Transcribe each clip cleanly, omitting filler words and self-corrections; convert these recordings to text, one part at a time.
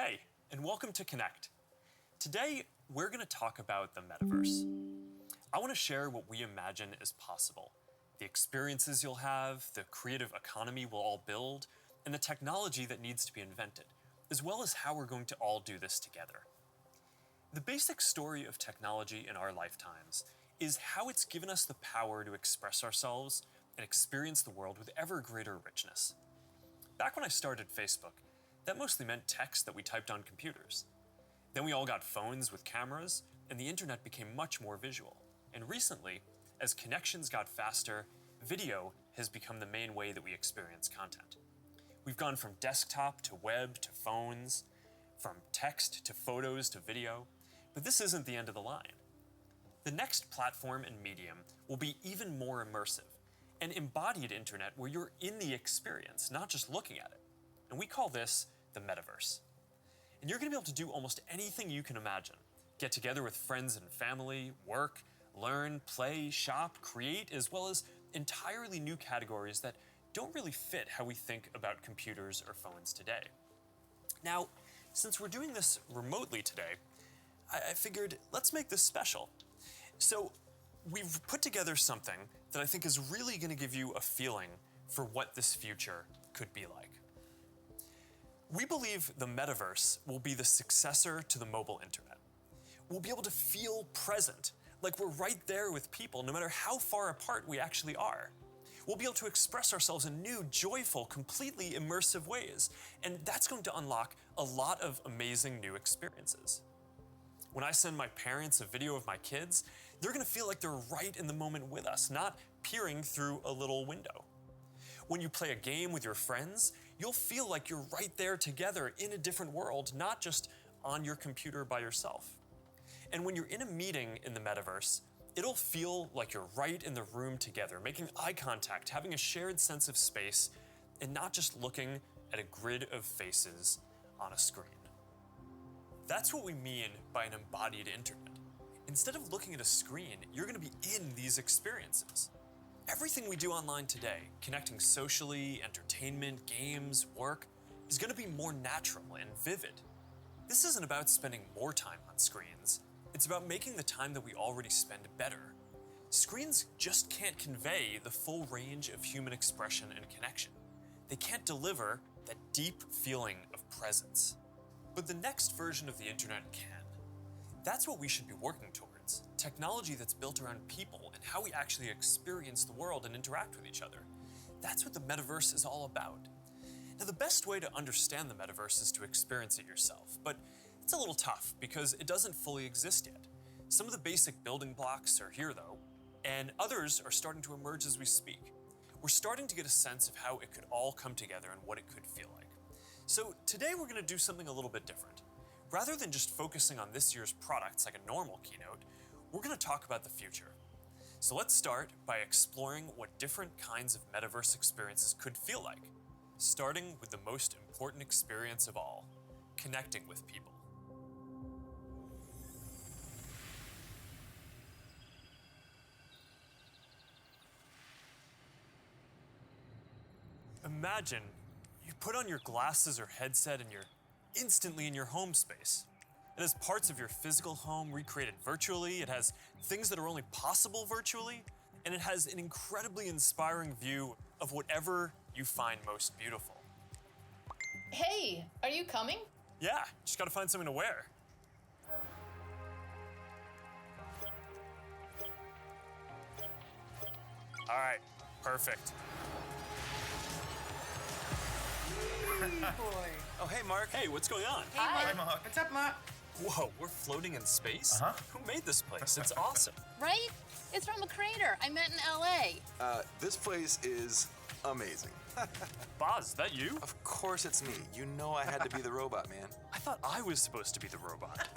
Hey, and welcome to Connect. Today, we're going to talk about the Metaverse. I want to share what we imagine is possible, the experiences you'll have, the creative economy we'll all build, and the technology that needs to be invented, as well as how we're going to all do this together. The basic story of technology in our lifetimes is how it's given us the power to express ourselves and experience the world with ever greater richness. Back when I started Facebook, that mostly meant text that we typed on computers. Then we all got phones with cameras, and the internet became much more visual. And recently, as connections got faster, video has become the main way that we experience content. We've gone from desktop to web to phones, from text to photos to video, but this isn't the end of the line. The next platform and medium will be even more immersive, an embodied internet where you're in the experience, not just looking at it. And we call this the Metaverse. And you're going to be able to do almost anything you can imagine. Get together with friends and family, work, learn, play, shop, create, as well as entirely new categories that don't really fit how we think about computers or phones today. Now, since we're doing this remotely today, I figured let's make this special. So we've put together something that I think is really going to give you a feeling for what this future could be like. We believe the Metaverse will be the successor to the mobile internet. We'll be able to feel present, like we're right there with people, no matter how far apart we actually are. We'll be able to express ourselves in new, joyful, completely immersive ways, and that's going to unlock a lot of amazing new experiences. When I send my parents a video of my kids, they're going to feel like they're right in the moment with us, not peering through a little window. When you play a game with your friends, you'll feel like you're right there together in a different world, not just on your computer by yourself. And when you're in a meeting in the Metaverse, it'll feel like you're right in the room together, making eye contact, having a shared sense of space, and not just looking at a grid of faces on a screen. That's what we mean by an embodied internet. Instead of looking at a screen, you're going to be in these experiences. Everything we do online today, connecting socially, entertainment, games, work, is going to be more natural and vivid. This isn't about spending more time on screens. It's about making the time that we already spend better. Screens just can't convey the full range of human expression and connection. They can't deliver that deep feeling of presence. But the next version of the internet can. That's what we should be working towards. Technology that's built around people and how we actually experience the world and interact with each other. That's what the Metaverse is all about. Now, the best way to understand the Metaverse is to experience it yourself, but it's a little tough because it doesn't fully exist yet. Some of the basic building blocks are here though, and others are starting to emerge as we speak. We're starting to get a sense of how it could all come together and what it could feel like. So today we're going to do something a little bit different. Rather than just focusing on this year's products like a normal keynote, we're going to talk about the future. So let's start by exploring what different kinds of Metaverse experiences could feel like, starting with the most important experience of all, connecting with people. Imagine you put on your glasses or headset and you're instantly in your home space. It has parts of your physical home recreated virtually, it has things that are only possible virtually, and it has an incredibly inspiring view of whatever you find most beautiful. Hey, are you coming? Yeah, just gotta find something to wear. All right, perfect. Boy. Oh, hey, Mark. Hey, what's going on? Hi. Mark. What's up, Mark? Whoa, we're floating in space? Uh-huh. Who made this place? It's awesome. Right? It's from a creator I met in LA. This place is amazing. Boz, is that you? Of course it's me. You know I had to be the robot, man. I thought I was supposed to be the robot.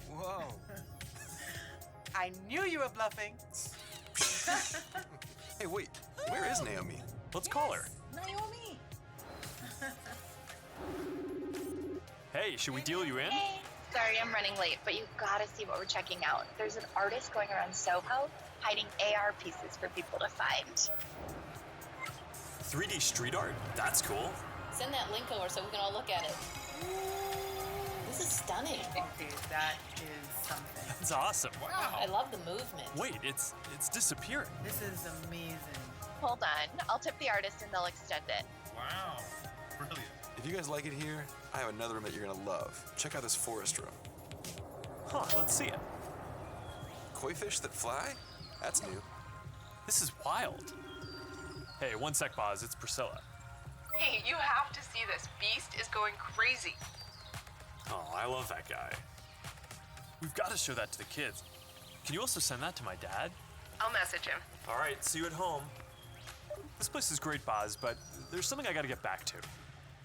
Whoa. I knew you were bluffing. Hey, wait. Where is Naomi? Let's call her. Naomi. Hey, should we deal you in? Hey, sorry I'm running late, but you gotta see what we're checking out. There's an artist going around Soho hiding AR pieces for people to find. 3D street art? That's cool. Send that link over so we can all look at it. This is stunning. Okay, that is something. It's awesome. I love the movement. Wait, it's disappearing. This is amazing. Hold on. I'll tip the artist and they'll extend it. Wow. Brilliant. If you guys like it here, I have another room that you're gonna love. Check out this forest room. Huh, let's see it. Koi fish that fly? That's new. This is wild. Hey, one sec, Boz. It's Priscilla. Hey, you have to see this. Beast is going crazy. Oh, I love that guy. We've got to show that to the kids. Can you also send that to my dad? I'll message him. All right, see you at home. This place is great, Boz, but there's something I got to get back to.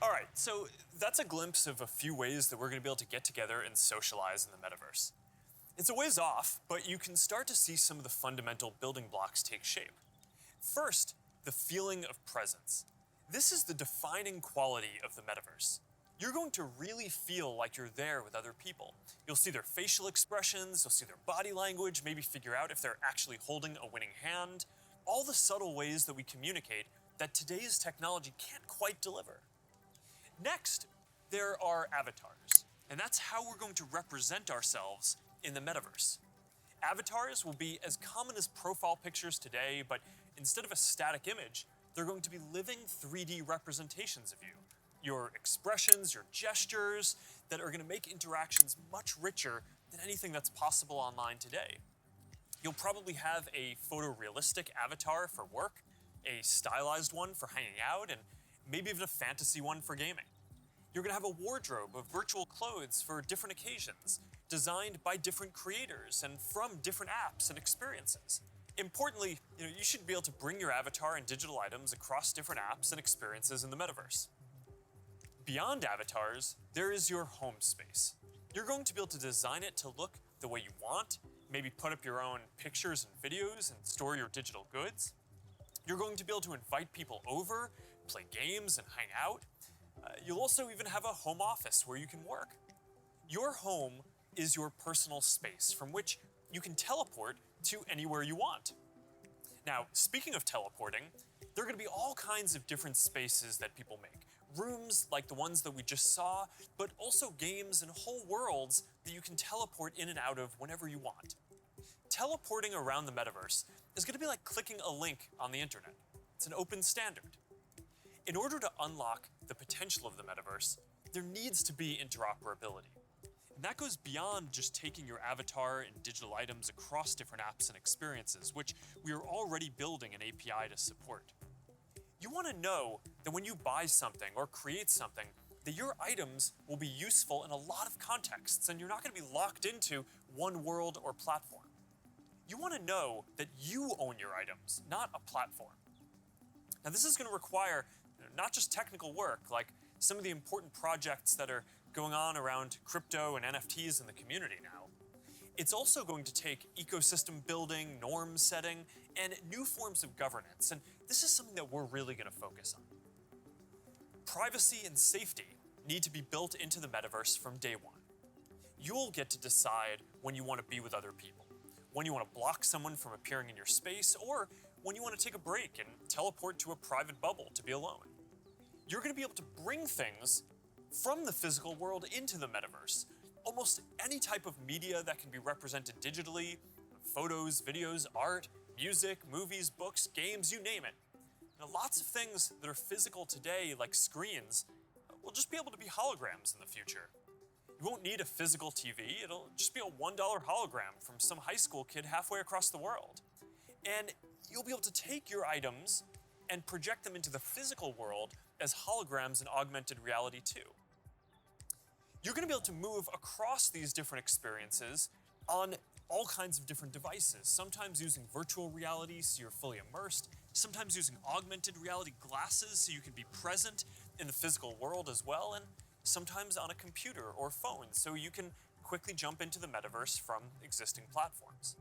All right, so that's a glimpse of a few ways that we're going to be able to get together and socialize in the metaverse. It's a ways off, but you can start to see some of the fundamental building blocks take shape. First, the feeling of presence. This is the defining quality of the metaverse. You're going to really feel like you're there with other people. You'll see their facial expressions, you'll see their body language, maybe figure out if they're actually holding a winning hand. All the subtle ways that we communicate that today's technology can't quite deliver. Next, there are avatars, and that's how we're going to represent ourselves in the metaverse. Avatars will be as common as profile pictures today, but instead of a static image, they're going to be living 3D representations of you. Your expressions, your gestures, that are going to make interactions much richer than anything that's possible online today. You'll probably have a photorealistic avatar for work, a stylized one for hanging out, and maybe even a fantasy one for gaming. You're going to have a wardrobe of virtual clothes for different occasions, designed by different creators and from different apps and experiences. Importantly, you should be able to bring your avatar and digital items across different apps and experiences in the metaverse. Beyond avatars, there is your home space. You're going to be able to design it to look the way you want, maybe put up your own pictures and videos and store your digital goods. You're going to be able to invite people over, play games and hang out. You'll also even have a home office where you can work. Your home is your personal space from which you can teleport to anywhere you want. Now, speaking of teleporting, there are going to be all kinds of different spaces that people make. Rooms like the ones that we just saw, but also games and whole worlds that you can teleport in and out of whenever you want. Teleporting around the metaverse is going to be like clicking a link on the internet. It's an open standard. In order to unlock the potential of the metaverse, there needs to be interoperability. And that goes beyond just taking your avatar and digital items across different apps and experiences, which we are already building an API to support. You want to know that when you buy something or create something, that your items will be useful in a lot of contexts and you're not going to be locked into one world or platform. You want to know that you own your items, not a platform. Now, this is going to require not just technical work, like some of the important projects that are going on around crypto and NFTs in the community now. It's also going to take ecosystem building, norm setting, and new forms of governance, and this is something that we're really going to focus on. Privacy and safety need to be built into the metaverse from day one. You'll get to decide when you want to be with other people, when you want to block someone from appearing in your space, or when you want to take a break and teleport to a private bubble to be alone. You're going to be able to bring things from the physical world into the metaverse. Almost any type of media that can be represented digitally, photos, videos, art, music, movies, books, games, you name it. Now, lots of things that are physical today, like screens, will just be able to be holograms in the future. You won't need a physical TV, it'll just be a $1 hologram from some high school kid halfway across the world. And you'll be able to take your items and project them into the physical world as holograms in augmented reality too. You're going to be able to move across these different experiences on all kinds of different devices, sometimes using virtual reality so you're fully immersed, sometimes using augmented reality glasses so you can be present in the physical world as well, and sometimes on a computer or phone so you can quickly jump into the metaverse from existing platforms.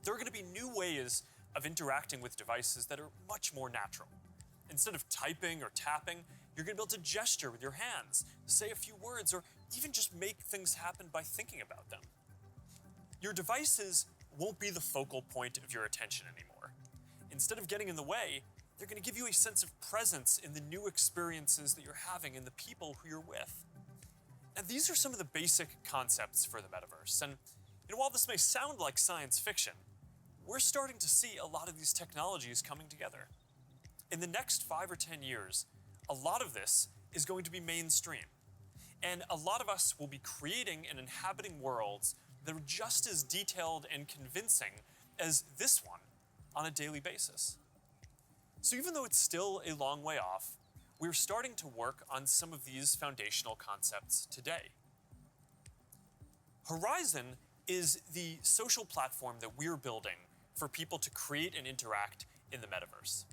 There are going to be new ways of interacting with devices that are much more natural. Instead of typing or tapping, you're going to be able to gesture with your hands, say a few words, or even just make things happen by thinking about them. Your devices won't be the focal point of your attention anymore. Instead of getting in the way, they're going to give you a sense of presence in the new experiences that you're having and the people who you're with. And these are some of the basic concepts for the metaverse. And while this may sound like science fiction, we're starting to see a lot of these technologies coming together. In the next 5 or 10 years, a lot of this is going to be mainstream. And a lot of us will be creating and inhabiting worlds that are just as detailed and convincing as this one on a daily basis. So even though it's still a long way off, we're starting to work on some of these foundational concepts today. Horizon is the social platform that we're building for people to create and interact in the metaverse.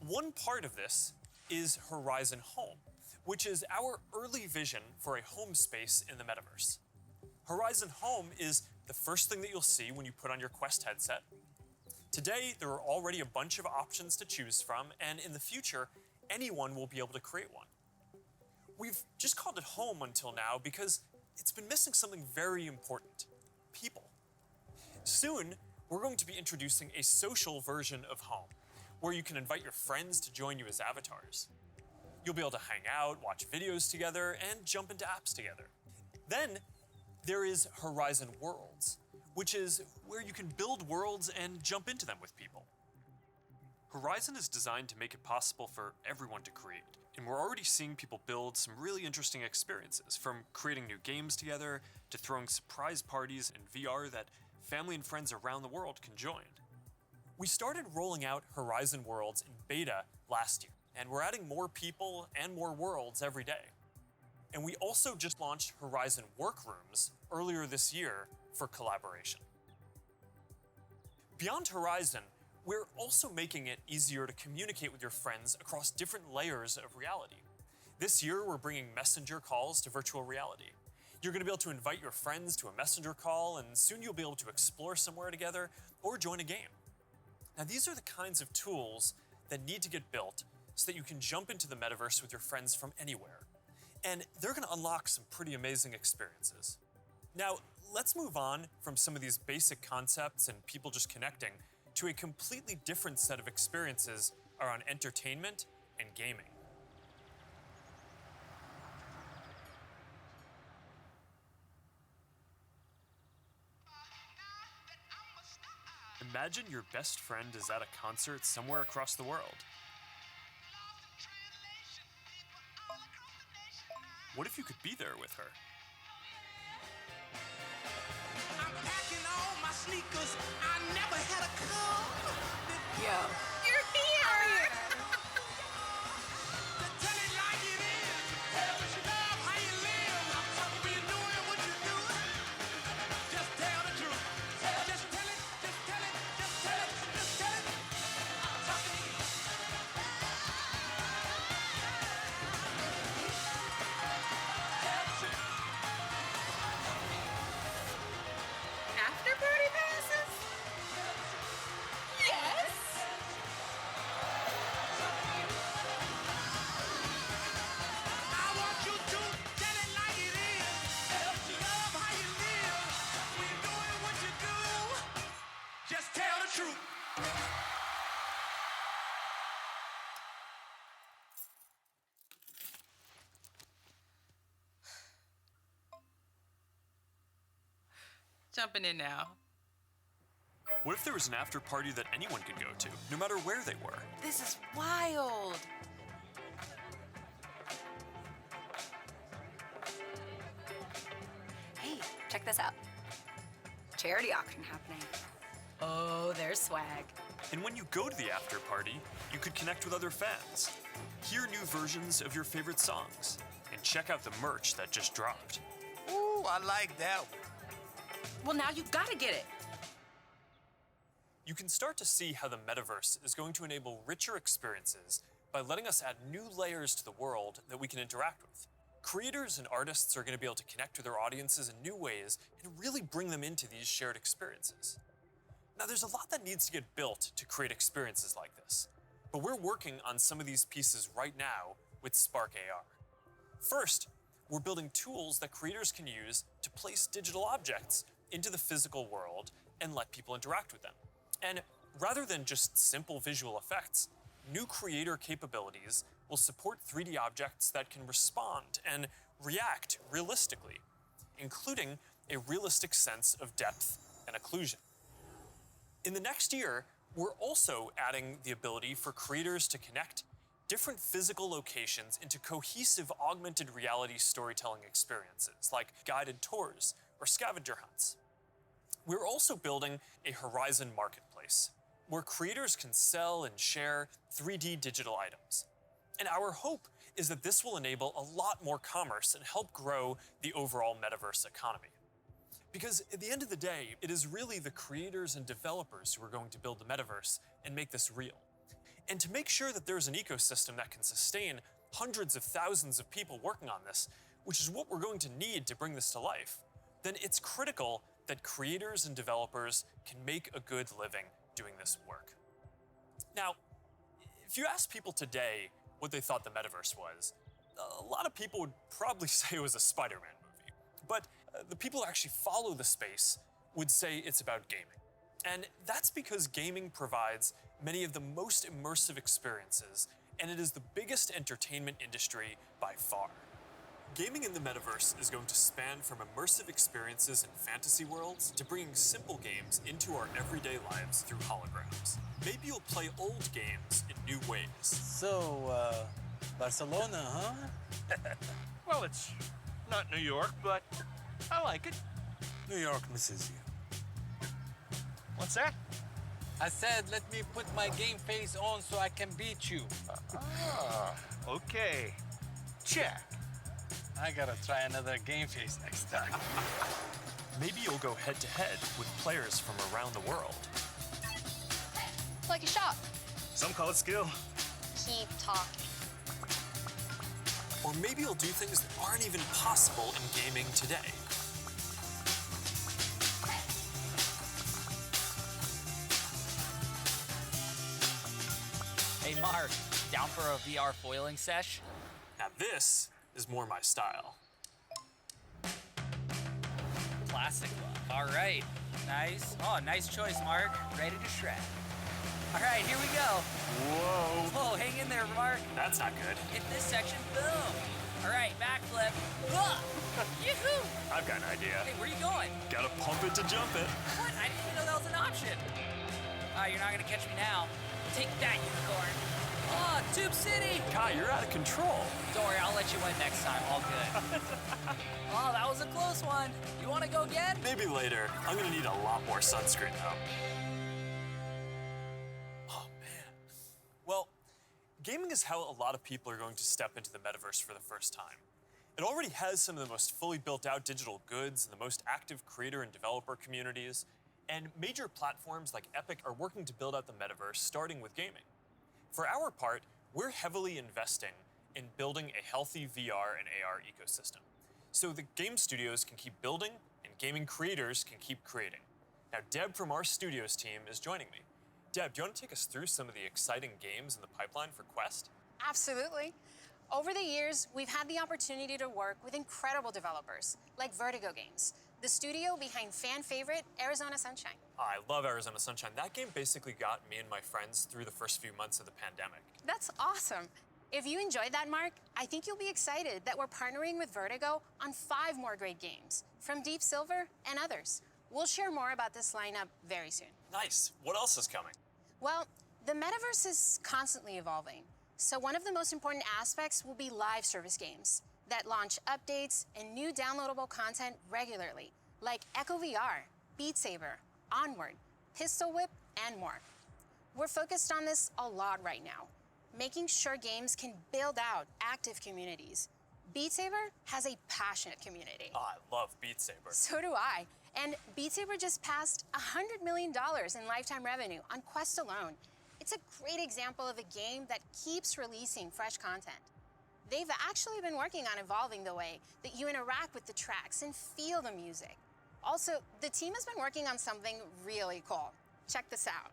One part of this is Horizon Home, which is our early vision for a home space in the metaverse. Horizon Home is the first thing that you'll see when you put on your Quest headset. Today, there are already a bunch of options to choose from, and in the future, anyone will be able to create one. We've just called it home until now because it's been missing something very important: people. Soon, we're going to be introducing a social version of home, where you can invite your friends to join you as avatars. You'll be able to hang out, watch videos together, and jump into apps together. Then, there is Horizon Worlds, which is where you can build worlds and jump into them with people. Horizon is designed to make it possible for everyone to create, and we're already seeing people build some really interesting experiences, from creating new games together to throwing surprise parties in VR that family and friends around the world can join. We started rolling out Horizon Worlds in beta last year, and we're adding more people and more worlds every day. And we also just launched Horizon Workrooms earlier this year for collaboration. Beyond Horizon, we're also making it easier to communicate with your friends across different layers of reality. This year, we're bringing messenger calls to virtual reality. You're going to be able to invite your friends to a messenger call, and soon you'll be able to explore somewhere together or join a game. Now, these are the kinds of tools that need to get built so that you can jump into the metaverse with your friends from anywhere. And they're going to unlock some pretty amazing experiences. Now, let's move on from some of these basic concepts and people just connecting to a completely different set of experiences around entertainment and gaming. Imagine your best friend is at a concert somewhere across the world. What if you could be there with her? I'm packing all my sneakers. I never had a car. Yo. You're here! Tell it like it is. Tell what you love, how you live. When you're doing what you do, just tell the truth. Just tell it, just tell it, just tell it, just tell it. I'm talking to you. After party passes? Yes! I want you to tell it like it is. Tell what you love, how you live. When you're doing what you do, just tell the truth. Jumping in now. What if there was an after party that anyone could go to, no matter where they were? This is wild. Hey, check this out. Charity auction happening. Oh, there's swag. And when you go to the after party, you could connect with other fans, hear new versions of your favorite songs, and check out the merch that just dropped. Ooh, I like that one. Well, now you've got to get it. You can start to see how the metaverse is going to enable richer experiences by letting us add new layers to the world that we can interact with. Creators and artists are going to be able to connect with their audiences in new ways and really bring them into these shared experiences. Now, there's a lot that needs to get built to create experiences like this, but we're working on some of these pieces right now with Spark AR. First, we're building tools that creators can use to place digital objects into the physical world and let people interact with them. And rather than just simple visual effects, new creator capabilities will support 3D objects that can respond and react realistically, including a realistic sense of depth and occlusion. In the next year, we're also adding the ability for creators to connect different physical locations into cohesive augmented reality storytelling experiences, like guided tours or scavenger hunts. We're also building a Horizon marketplace, where creators can sell and share 3D digital items. And our hope is that this will enable a lot more commerce and help grow the overall metaverse economy. Because at the end of the day, it is really the creators and developers who are going to build the metaverse and make this real. And to make sure that there's an ecosystem that can sustain hundreds of thousands of people working on this, which is what we're going to need to bring this to life, then it's critical that creators and developers can make a good living doing this work. Now, if you ask people today what they thought the metaverse was, a lot of people would probably say it was a Spider-Man movie. But the people who actually follow the space would say it's about gaming. And that's because gaming provides many of the most immersive experiences, and it is the biggest entertainment industry by far. Gaming in the metaverse is going to span from immersive experiences in fantasy worlds to bringing simple games into our everyday lives through holograms. Maybe you'll play old games in new ways. So, Barcelona, huh? Well, it's not New York, but I like it. New York misses you. What's that? I said, let me put my game face on so I can beat you. Okay. Check. I gotta try another game face next time. Maybe you'll go head to head with players from around the world. Like a shot. Some call it skill. Keep talking. Or maybe you'll do things that aren't even possible in gaming today. Hey Mark, down for a VR foiling sesh? Now this is more my style. Plastic glove. All right. Nice. Oh, nice choice, Mark. Ready to shred. All right, here we go. Whoa. Whoa, hang in there, Mark. That's not good. Hit this section, boom. All right, backflip. Whoa. Yoo-hoo. I've got an idea. Hey, where are you going? Gotta pump it to jump it. What? I didn't even know that was an option. You're not gonna catch me now. Take that, unicorn. Oh, Tube City. Kai, you're out of control. Don't worry, I'll let you win next time. All good. Oh, that was a close one. You want to go again? Maybe later. I'm gonna need a lot more sunscreen though. Oh man. Well, gaming is how a lot of people are going to step into the metaverse for the first time. It already has some of the most fully built out digital goods and the most active creator and developer communities, and major platforms like Epic are working to build out the metaverse, starting with gaming. For our part, we're heavily investing in building a healthy VR and AR ecosystem, so the game studios can keep building and gaming creators can keep creating. Now, Deb from our studios team is joining me. Deb, do you want to take us through some of the exciting games in the pipeline for Quest? Absolutely. Over the years, we've had the opportunity to work with incredible developers, like Vertigo Games, the studio behind fan favorite Arizona Sunshine. I love Arizona Sunshine. That game basically got me and my friends through the first few months of the pandemic. That's awesome. If you enjoyed that, Mark, I think you'll be excited that we're partnering with Vertigo on 5 more great games from Deep Silver and others. We'll share more about this lineup very soon. Nice. What else is coming? Well, the metaverse is constantly evolving. So one of the most important aspects will be live service games that launch updates and new downloadable content regularly, like Echo VR, Beat Saber, Onward, Pistol Whip, and more. We're focused on this a lot right now, making sure games can build out active communities. Beat Saber has a passionate community. Oh, I love Beat Saber. So do I. And Beat Saber just passed $100 million in lifetime revenue on Quest alone. It's a great example of a game that keeps releasing fresh content. They've actually been working on evolving the way that you interact with the tracks and feel the music. Also, the team has been working on something really cool. Check this out.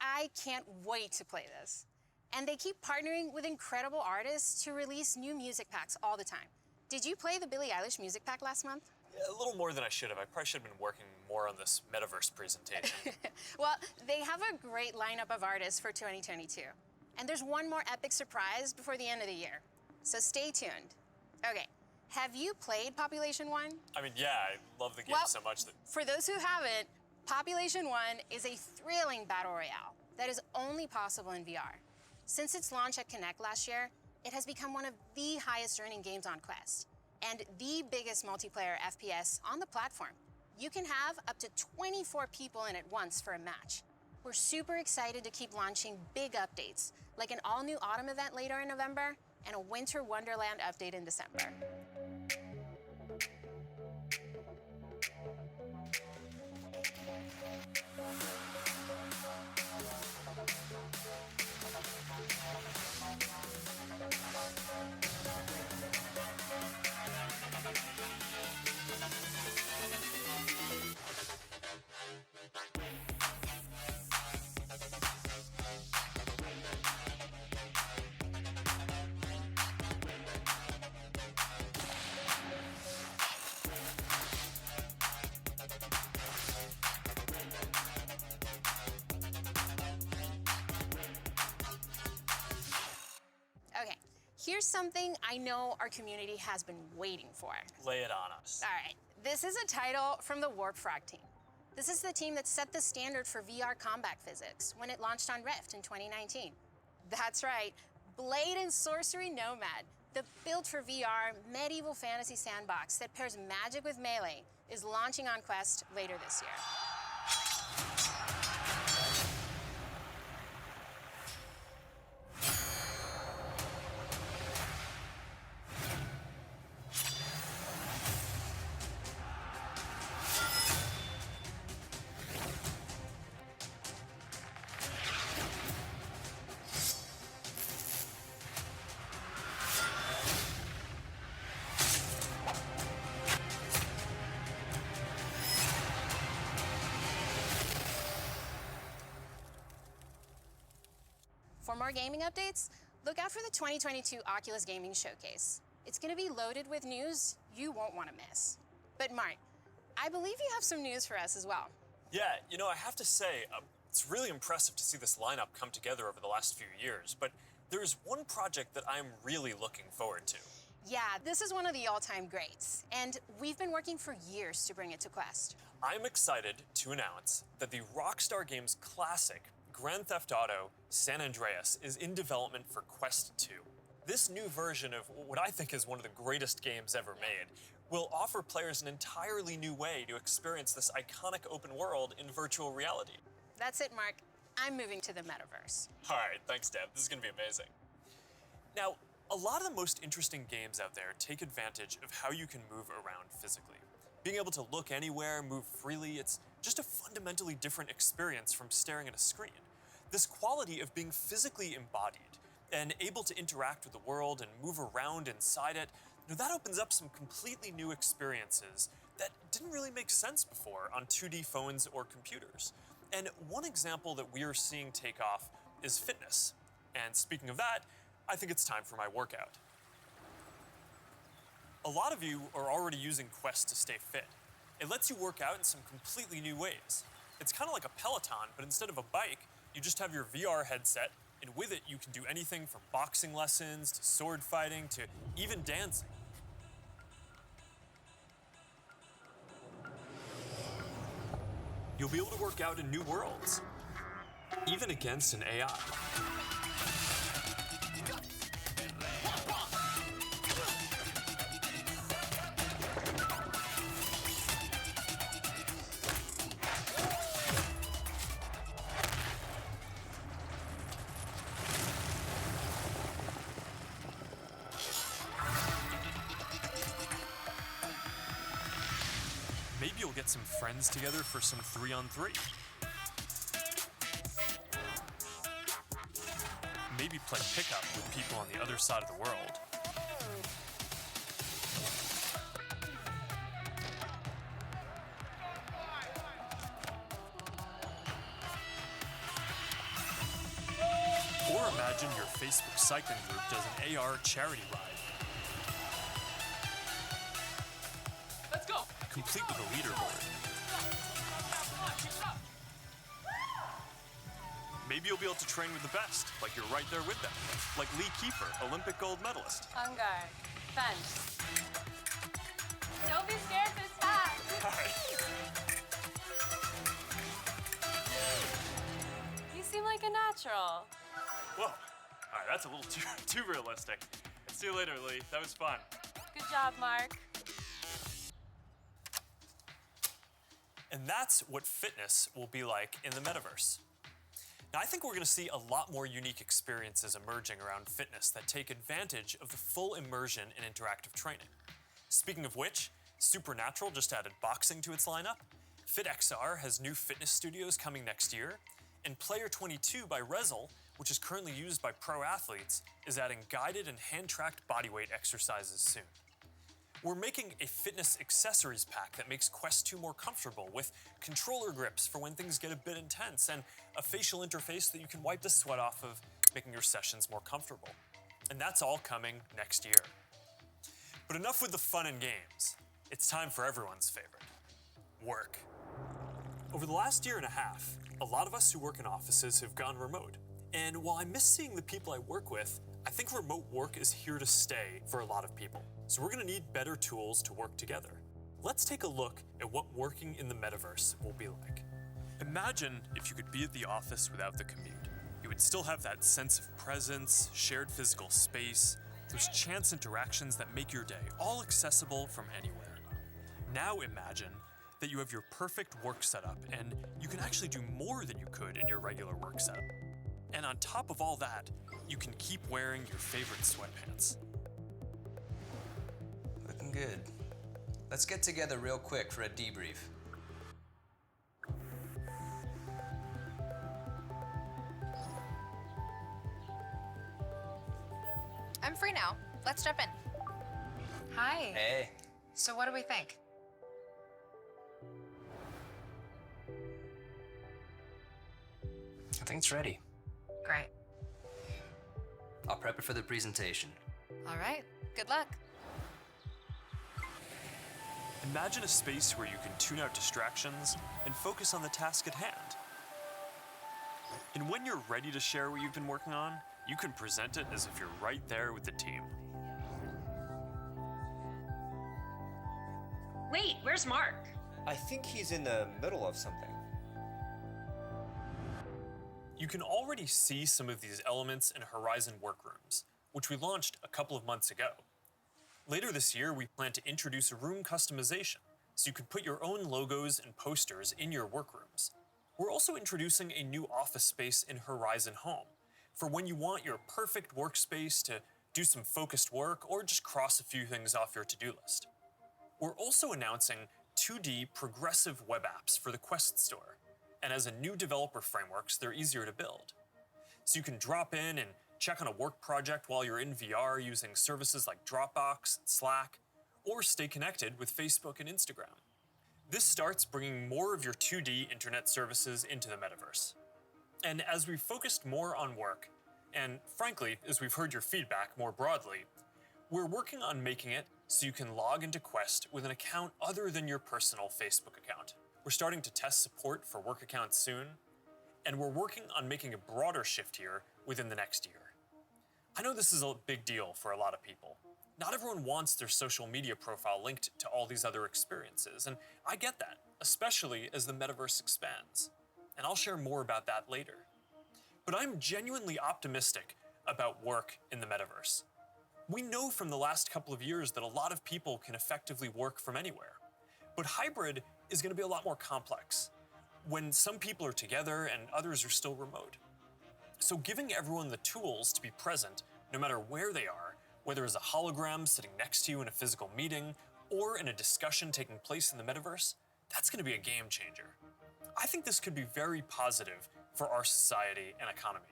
I can't wait to play this. And they keep partnering with incredible artists to release new music packs all the time. Did you play the Billie Eilish music pack last month? A little more than I should have. I probably should have been working more on this Metaverse presentation. Well, they have a great lineup of artists for 2022. And there's one more epic surprise before the end of the year. So stay tuned. Okay, have you played Population 1? I mean, yeah, I love the game so much that... For those who haven't, Population 1 is a thrilling battle royale that is only possible in VR. Since its launch at Connect last year, it has become one of the highest earning games on Quest and the biggest multiplayer FPS on the platform. You can have up to 24 people in at once for a match. We're super excited to keep launching big updates, like an all-new autumn event later in November and a Winter Wonderland update in December. Okay, here's something I know our community has been waiting for. Lay it on us. All right, this is a title from the Warp Frog team. This is the team that set the standard for VR combat physics when it launched on Rift in 2019. That's right, Blade and Sorcery Nomad, the built for VR medieval fantasy sandbox that pairs magic with melee, is launching on Quest later this year. For more gaming updates, look out for the 2022 Oculus Gaming Showcase. It's going to be loaded with news you won't want to miss. But Mark, I believe you have some news for us as well. Yeah, you know, I have to say, it's really impressive to see this lineup come together over the last few years, but there's one project that I'm really looking forward to. Yeah, this is one of the all-time greats, and we've been working for years to bring it to Quest. I'm excited to announce that the Rockstar Games classic Grand Theft Auto San Andreas is in development for Quest 2. This new version of what I think is one of the greatest games ever made will offer players an entirely new way to experience this iconic open world in virtual reality. That's it, Mark. I'm moving to the Metaverse. All right, thanks, Deb. This is going to be amazing. Now, a lot of the most interesting games out there take advantage of how you can move around physically. Being able to look anywhere, move freely, it's just a fundamentally different experience from staring at a screen. This quality of being physically embodied and able to interact with the world and move around inside it, that opens up some completely new experiences that didn't really make sense before on 2D phones or computers. And one example that we are seeing take off is fitness. And speaking of that, I think it's time for my workout. A lot of you are already using Quest to stay fit. It lets you work out in some completely new ways. It's kind of like a Peloton, but instead of a bike, you just have your VR headset, and with it, you can do anything from boxing lessons to sword fighting to even dancing. You'll be able to work out in new worlds, even against an AI. Maybe you'll get some friends together for some 3-on-3. Maybe play pickup with people on the other side of the world. Or imagine your Facebook cycling group does an AR charity ride. Let's go. complete with a leaderboard. Maybe you'll be able to train with the best, like you're right there with them. Like Lee Kiefer, Olympic gold medalist. On guard. Fence. Don't be scared this time. All right. You seem like a natural. Whoa. All right, that's a little too realistic. See you later, Lee. That was fun. Good job, Mark. And that's what fitness will be like in the metaverse. Now, I think we're going to see a lot more unique experiences emerging around fitness that take advantage of the full immersion in interactive training. Speaking of which, Supernatural just added boxing to its lineup, FitXR has new fitness studios coming next year, and Player 22 by Rezel, which is currently used by pro athletes, is adding guided and hand-tracked bodyweight exercises soon. We're making a fitness accessories pack that makes Quest 2 more comfortable with controller grips for when things get a bit intense and a facial interface that you can wipe the sweat off of, making your sessions more comfortable. And that's all coming next year. But enough with the fun and games. It's time for everyone's favorite, work. Over the last year and a half, a lot of us who work in offices have gone remote. And while I miss seeing the people I work with, I think remote work is here to stay for a lot of people. So we're going to need better tools to work together. Let's take a look at what working in the metaverse will be like. Imagine if you could be at the office without the commute. You would still have that sense of presence, shared physical space, those chance interactions that make your day all accessible from anywhere. Now imagine that you have your perfect work setup and you can actually do more than you could in your regular work setup. And on top of all that, you can keep wearing your favorite sweatpants. Looking good. Let's get together real quick for a debrief. I'm free now. Let's jump in. Hi. Hey. So what do we think? I think it's ready. Great. I'll prep it for the presentation. All right. Good luck. Imagine a space where you can tune out distractions and focus on the task at hand. And when you're ready to share what you've been working on, you can present it as if you're right there with the team. Wait, where's Mark? I think he's in the middle of something. You can already see some of these elements in Horizon Workrooms, which we launched a couple of months ago. Later this year, we plan to introduce room customization, so you can put your own logos and posters in your workrooms. We're also introducing a new office space in Horizon Home, for when you want your perfect workspace to do some focused work or just cross a few things off your to-do list. We're also announcing 2D progressive web apps for the Quest Store, and as a new developer frameworks, they're easier to build. So you can drop in and check on a work project while you're in VR using services like Dropbox and Slack, or stay connected with Facebook and Instagram. This starts bringing more of your 2D internet services into the metaverse. And as we've focused more on work, and frankly, as we've heard your feedback more broadly, we're working on making it so you can log into Quest with an account other than your personal Facebook account. We're starting to test support for work accounts soon, and we're working on making a broader shift here within the next year. I know this is a big deal for a lot of people. Not everyone wants their social media profile linked to all these other experiences, and I get that, especially as the metaverse expands. And I'll share more about that later. But I'm genuinely optimistic about work in the metaverse. We know from the last couple of years that a lot of people can effectively work from anywhere. But hybrid is going to be a lot more complex, when some people are together and others are still remote. So giving everyone the tools to be present, no matter where they are, whether as a hologram sitting next to you in a physical meeting or in a discussion taking place in the metaverse, that's going to be a game changer. I think this could be very positive for our society and economy.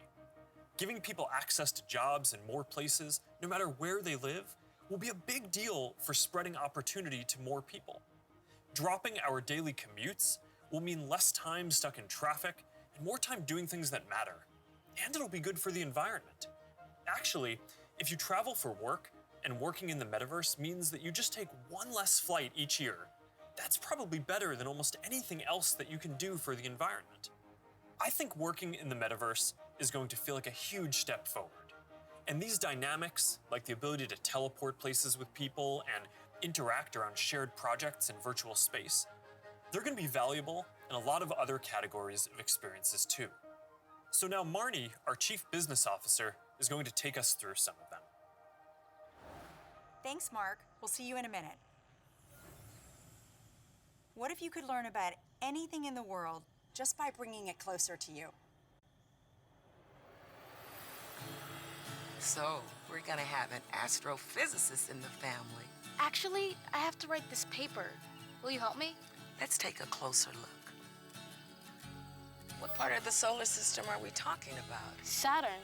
Giving people access to jobs in more places, no matter where they live, will be a big deal for spreading opportunity to more people. Dropping our daily commutes will mean less time stuck in traffic and more time doing things that matter. And it'll be good for the environment. Actually, if you travel for work and working in the metaverse means that you just take one less flight each year, that's probably better than almost anything else that you can do for the environment. I think working in the metaverse is going to feel like a huge step forward. And these dynamics, like the ability to teleport places with people and interact around shared projects in virtual space, they're going to be valuable in a lot of other categories of experiences too. So now Marnie, our Chief Business Officer, is going to take us through some of them. Thanks, Mark. We'll see you in a minute. What if you could learn about anything in the world just by bringing it closer to you? So, we're gonna have an astrophysicist in the family. Actually, I have to write this paper. Will you help me? Let's take a closer look. What part of the solar system are we talking about? Saturn.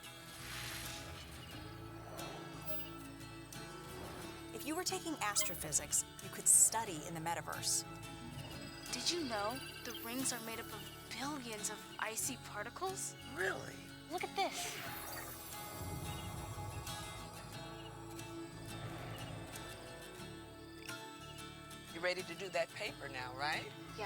If you were taking astrophysics, you could study in the metaverse. Did you know the rings are made up of billions of icy particles? Really? Look at this. You ready to do that paper now, right? Yeah.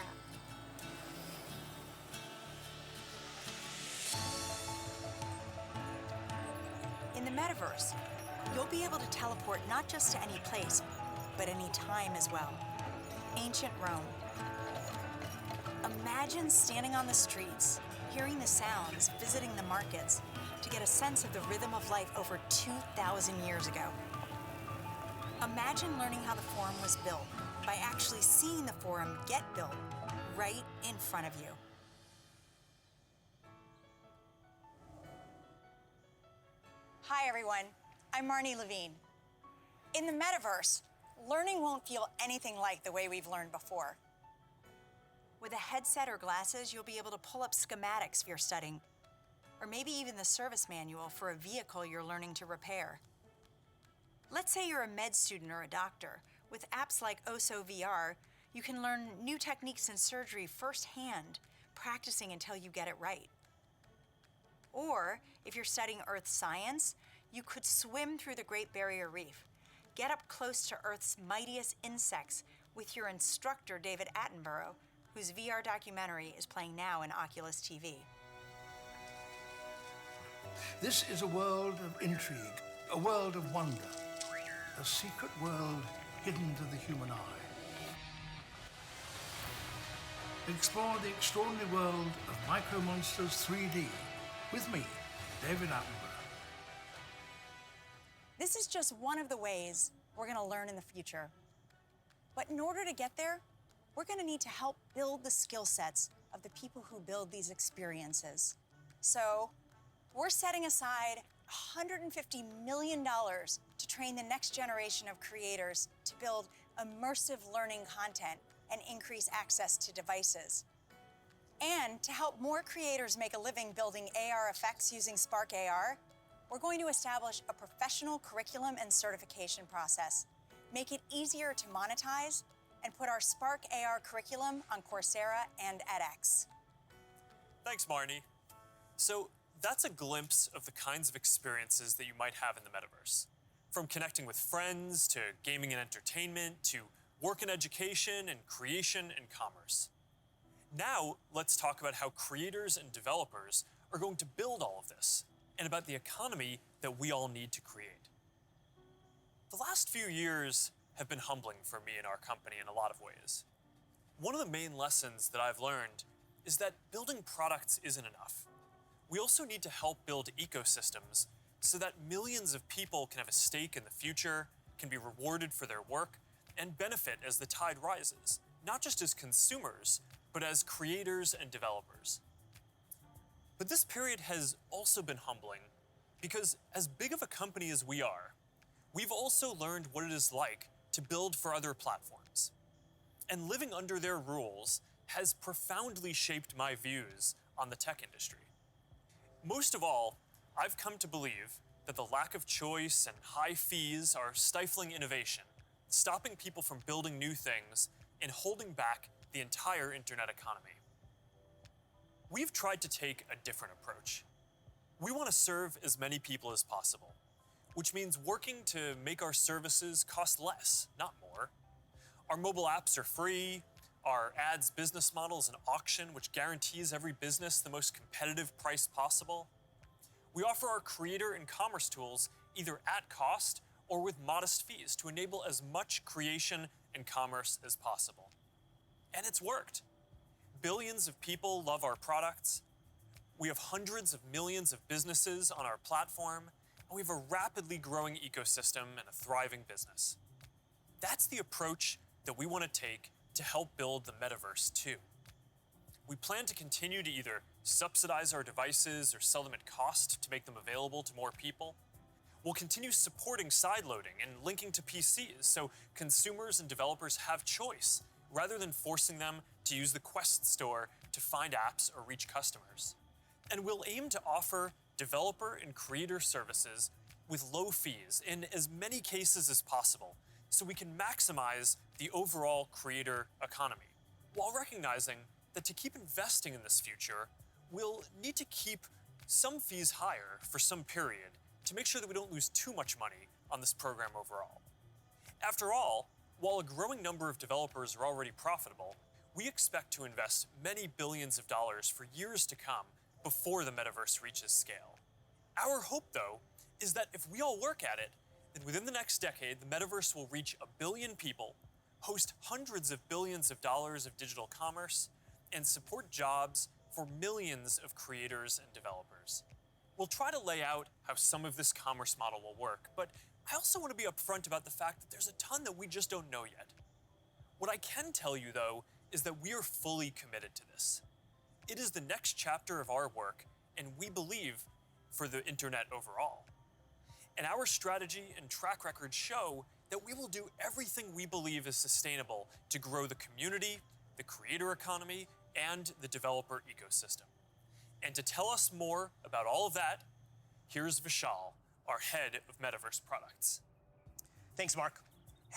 In the metaverse, you'll be able to teleport not just to any place, but any time as well. Ancient Rome. Imagine standing on the streets, hearing the sounds, visiting the markets, to get a sense of the rhythm of life over 2,000 years ago. Imagine learning how the forum was built by actually seeing the forum get built right in front of you. Hi, everyone. I'm Marnie Levine. In the metaverse, learning won't feel anything like the way we've learned before. With a headset or glasses, you'll be able to pull up schematics for your studying, or maybe even the service manual for a vehicle you're learning to repair. Let's say you're a med student or a doctor. With apps like OSO VR, you can learn new techniques in surgery firsthand, practicing until you get it right. Or, if you're studying Earth science, you could swim through the Great Barrier Reef, get up close to Earth's mightiest insects with your instructor, David Attenborough, whose VR documentary is playing now in Oculus TV. This is a world of intrigue, a world of wonder, a secret world hidden to the human eye. Explore the extraordinary world of Micro Monsters 3D with me, David Attenborough. This is just one of the ways we're going to learn in the future. But in order to get there, we're going to need to help build the skill sets of the people who build these experiences. So, we're setting aside $150 million to train the next generation of creators to build immersive learning content and increase access to devices. And to help more creators make a living building AR effects using Spark AR, we're going to establish a professional curriculum and certification process, make it easier to monetize, and put our Spark AR curriculum on Coursera and edX. Thanks, Marnie. So that's a glimpse of the kinds of experiences that you might have in the metaverse. From connecting with friends, to gaming and entertainment, to work and education, and creation and commerce. Now, let's talk about how creators and developers are going to build all of this, and about the economy that we all need to create. The last few years have been humbling for me and our company in a lot of ways. One of the main lessons that I've learned is that building products isn't enough. We also need to help build ecosystems so that millions of people can have a stake in the future, can be rewarded for their work, and benefit as the tide rises, not just as consumers, but as creators and developers. But this period has also been humbling because as big of a company as we are, we've also learned what it is like to build for other platforms. And living under their rules has profoundly shaped my views on the tech industry. Most of all, I've come to believe that the lack of choice and high fees are stifling innovation, stopping people from building new things, and holding back the entire internet economy. We've tried to take a different approach. We want to serve as many people as possible, which means working to make our services cost less, not more. Our mobile apps are free, Our ads business model is an auction which guarantees every business the most competitive price possible. We offer our creator and commerce tools either at cost or with modest fees to enable as much creation and commerce as possible. And it's worked. Billions of people love our products. We have hundreds of millions of businesses on our platform, and we have a rapidly growing ecosystem and a thriving business. That's the approach that we want to take to help build the metaverse too. We plan to continue to either subsidize our devices or sell them at cost to make them available to more people. We'll continue supporting sideloading and linking to PCs so consumers and developers have choice rather than forcing them to use the Quest store to find apps or reach customers. And we'll aim to offer developer and creator services with low fees in as many cases as possible so we can maximize the overall creator economy, while recognizing that to keep investing in this future, we'll need to keep some fees higher for some period to make sure that we don't lose too much money on this program overall. After all, while a growing number of developers are already profitable, we expect to invest many billions of dollars for years to come before the metaverse reaches scale. Our hope, though, is that if we all work at it, then within the next decade, the metaverse will reach 1 billion people, host hundreds of billions of dollars of digital commerce, and support jobs for millions of creators and developers. We'll try to lay out how some of this commerce model will work, but I also want to be upfront about the fact that there's a ton that we just don't know yet. What I can tell you, though, is that we are fully committed to this. It is the next chapter of our work, and we believe for the internet overall. And our strategy and track record show that we will do everything we believe is sustainable to grow the community, the creator economy, and the developer ecosystem. And to tell us more about all of that, here's Vishal, our head of Metaverse products. Thanks, Mark.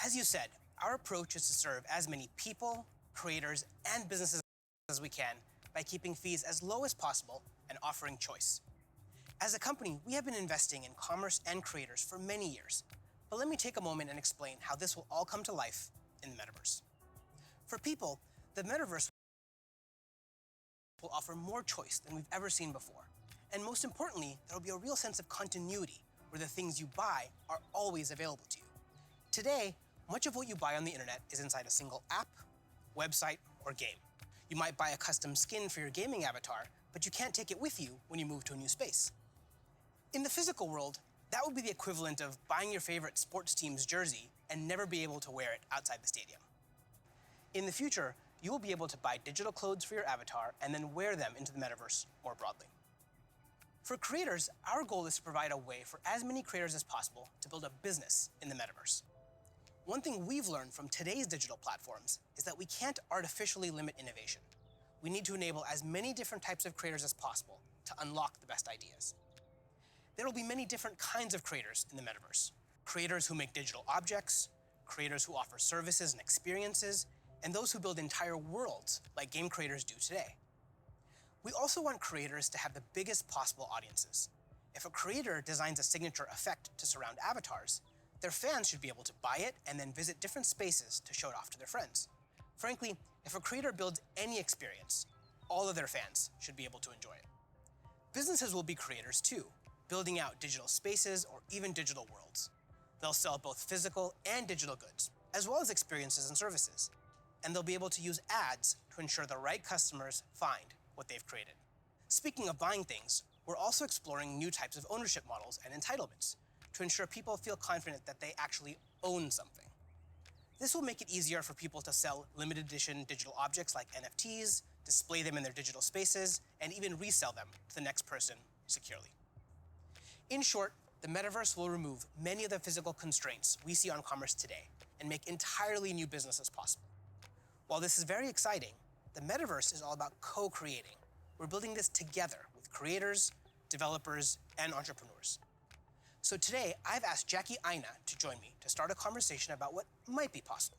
As you said, our approach is to serve as many people, creators, and businesses as we can by keeping fees as low as possible and offering choice. As a company, we have been investing in commerce and creators for many years, but let me take a moment and explain how this will all come to life in the metaverse. For people, the metaverse will offer more choice than we've ever seen before. And most importantly, there will be a real sense of continuity where the things you buy are always available to you. Today, much of what you buy on the internet is inside a single app, website, or game. You might buy a custom skin for your gaming avatar, but you can't take it with you when you move to a new space. In the physical world, that would be the equivalent of buying your favorite sports team's jersey and never be able to wear it outside the stadium. In the future, you will be able to buy digital clothes for your avatar and then wear them into the metaverse more broadly. For creators, our goal is to provide a way for as many creators as possible to build a business in the metaverse. One thing we've learned from today's digital platforms is that we can't artificially limit innovation. We need to enable as many different types of creators as possible to unlock the best ideas. There will be many different kinds of creators in the metaverse. Creators who make digital objects, creators who offer services and experiences, and those who build entire worlds like game creators do today. We also want creators to have the biggest possible audiences. If a creator designs a signature effect to surround avatars, their fans should be able to buy it and then visit different spaces to show it off to their friends. Frankly, if a creator builds any experience, all of their fans should be able to enjoy it. Businesses will be creators too, building out digital spaces or even digital worlds. They'll sell both physical and digital goods, as well as experiences and services. And they'll be able to use ads to ensure the right customers find what they've created. Speaking of buying things, we're also exploring new types of ownership models and entitlements to ensure people feel confident that they actually own something. This will make it easier for people to sell limited edition digital objects like NFTs, display them in their digital spaces, and even resell them to the next person securely. In short, the metaverse will remove many of the physical constraints we see on commerce today and make entirely new businesses possible. While this is very exciting, the metaverse is all about co-creating. We're building this together with creators, developers, and entrepreneurs. So today, I've asked Jackie Aina to join me to start a conversation about what might be possible.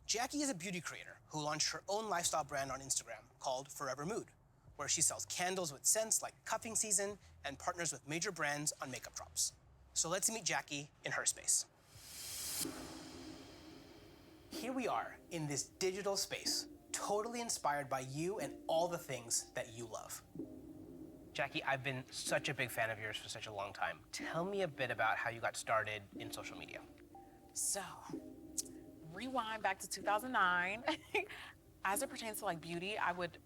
Jackie is a beauty creator who launched her own lifestyle brand on Instagram called Forever Mood, where she sells candles with scents like cuffing season and partners with major brands on makeup drops. So let's meet Jackie in her space. Here we are in this digital space, totally inspired by you and all the things that you love. Jackie, I've been such a big fan of yours for such a long time. Tell me a bit about how you got started in social media. So, rewind back to 2009. As it pertains to like beauty, I would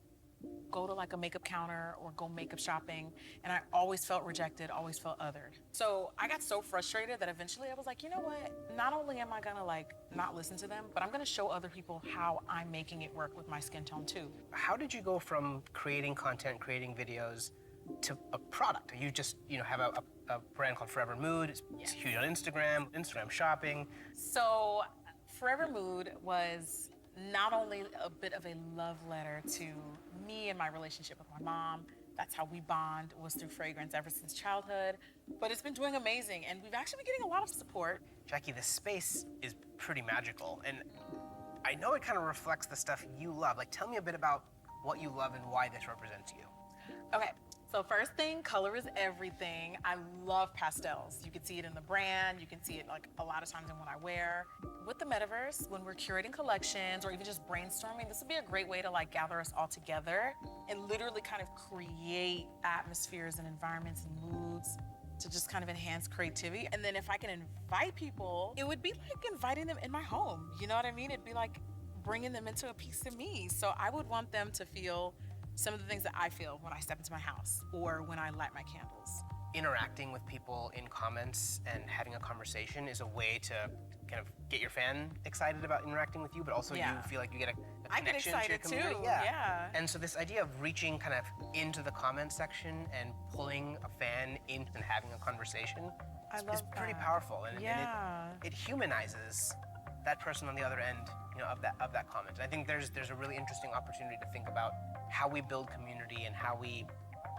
go to like a makeup counter or go makeup shopping, and I always felt rejected, always felt othered. So I got so frustrated that eventually I was like, you know what? Not only am I gonna like not listen to them, but I'm gonna show other people how I'm making it work with my skin tone too. How did you go from creating content, creating videos, to a product? You just, have a brand called Forever Mood. It's huge on Instagram shopping. So Forever Mood was not only a bit of a love letter to me and my relationship with my mom. That's how we bond, was through fragrance ever since childhood. But it's been doing amazing, and we've actually been getting a lot of support. Jackie, this space is pretty magical, and I know it kind of reflects the stuff you love. Like, tell me a bit about what you love and why this represents you. Okay, so first thing, color is everything. I love pastels. You can see it in the brand. You can see it like a lot of times in what I wear. With the Metaverse, when we're curating collections or even just brainstorming, this would be a great way to like gather us all together and literally kind of create atmospheres and environments and moods to just kind of enhance creativity. And then if I can invite people, it would be like inviting them in my home. You know what I mean? It'd be like bringing them into a piece of me. So I would want them to feel some of the things that I feel when I step into my house or when I light my candles. Interacting with people in comments and having a conversation is a way to kind of get your fan excited about interacting with you, but also you feel like you get a connection to your community. Too. Yeah. And so this idea of reaching kind of into the comment section and pulling a fan in and having a conversation is pretty powerful. And it humanizes that person on the other end, of that comment. And I think there's a really interesting opportunity to think about how we build community and how we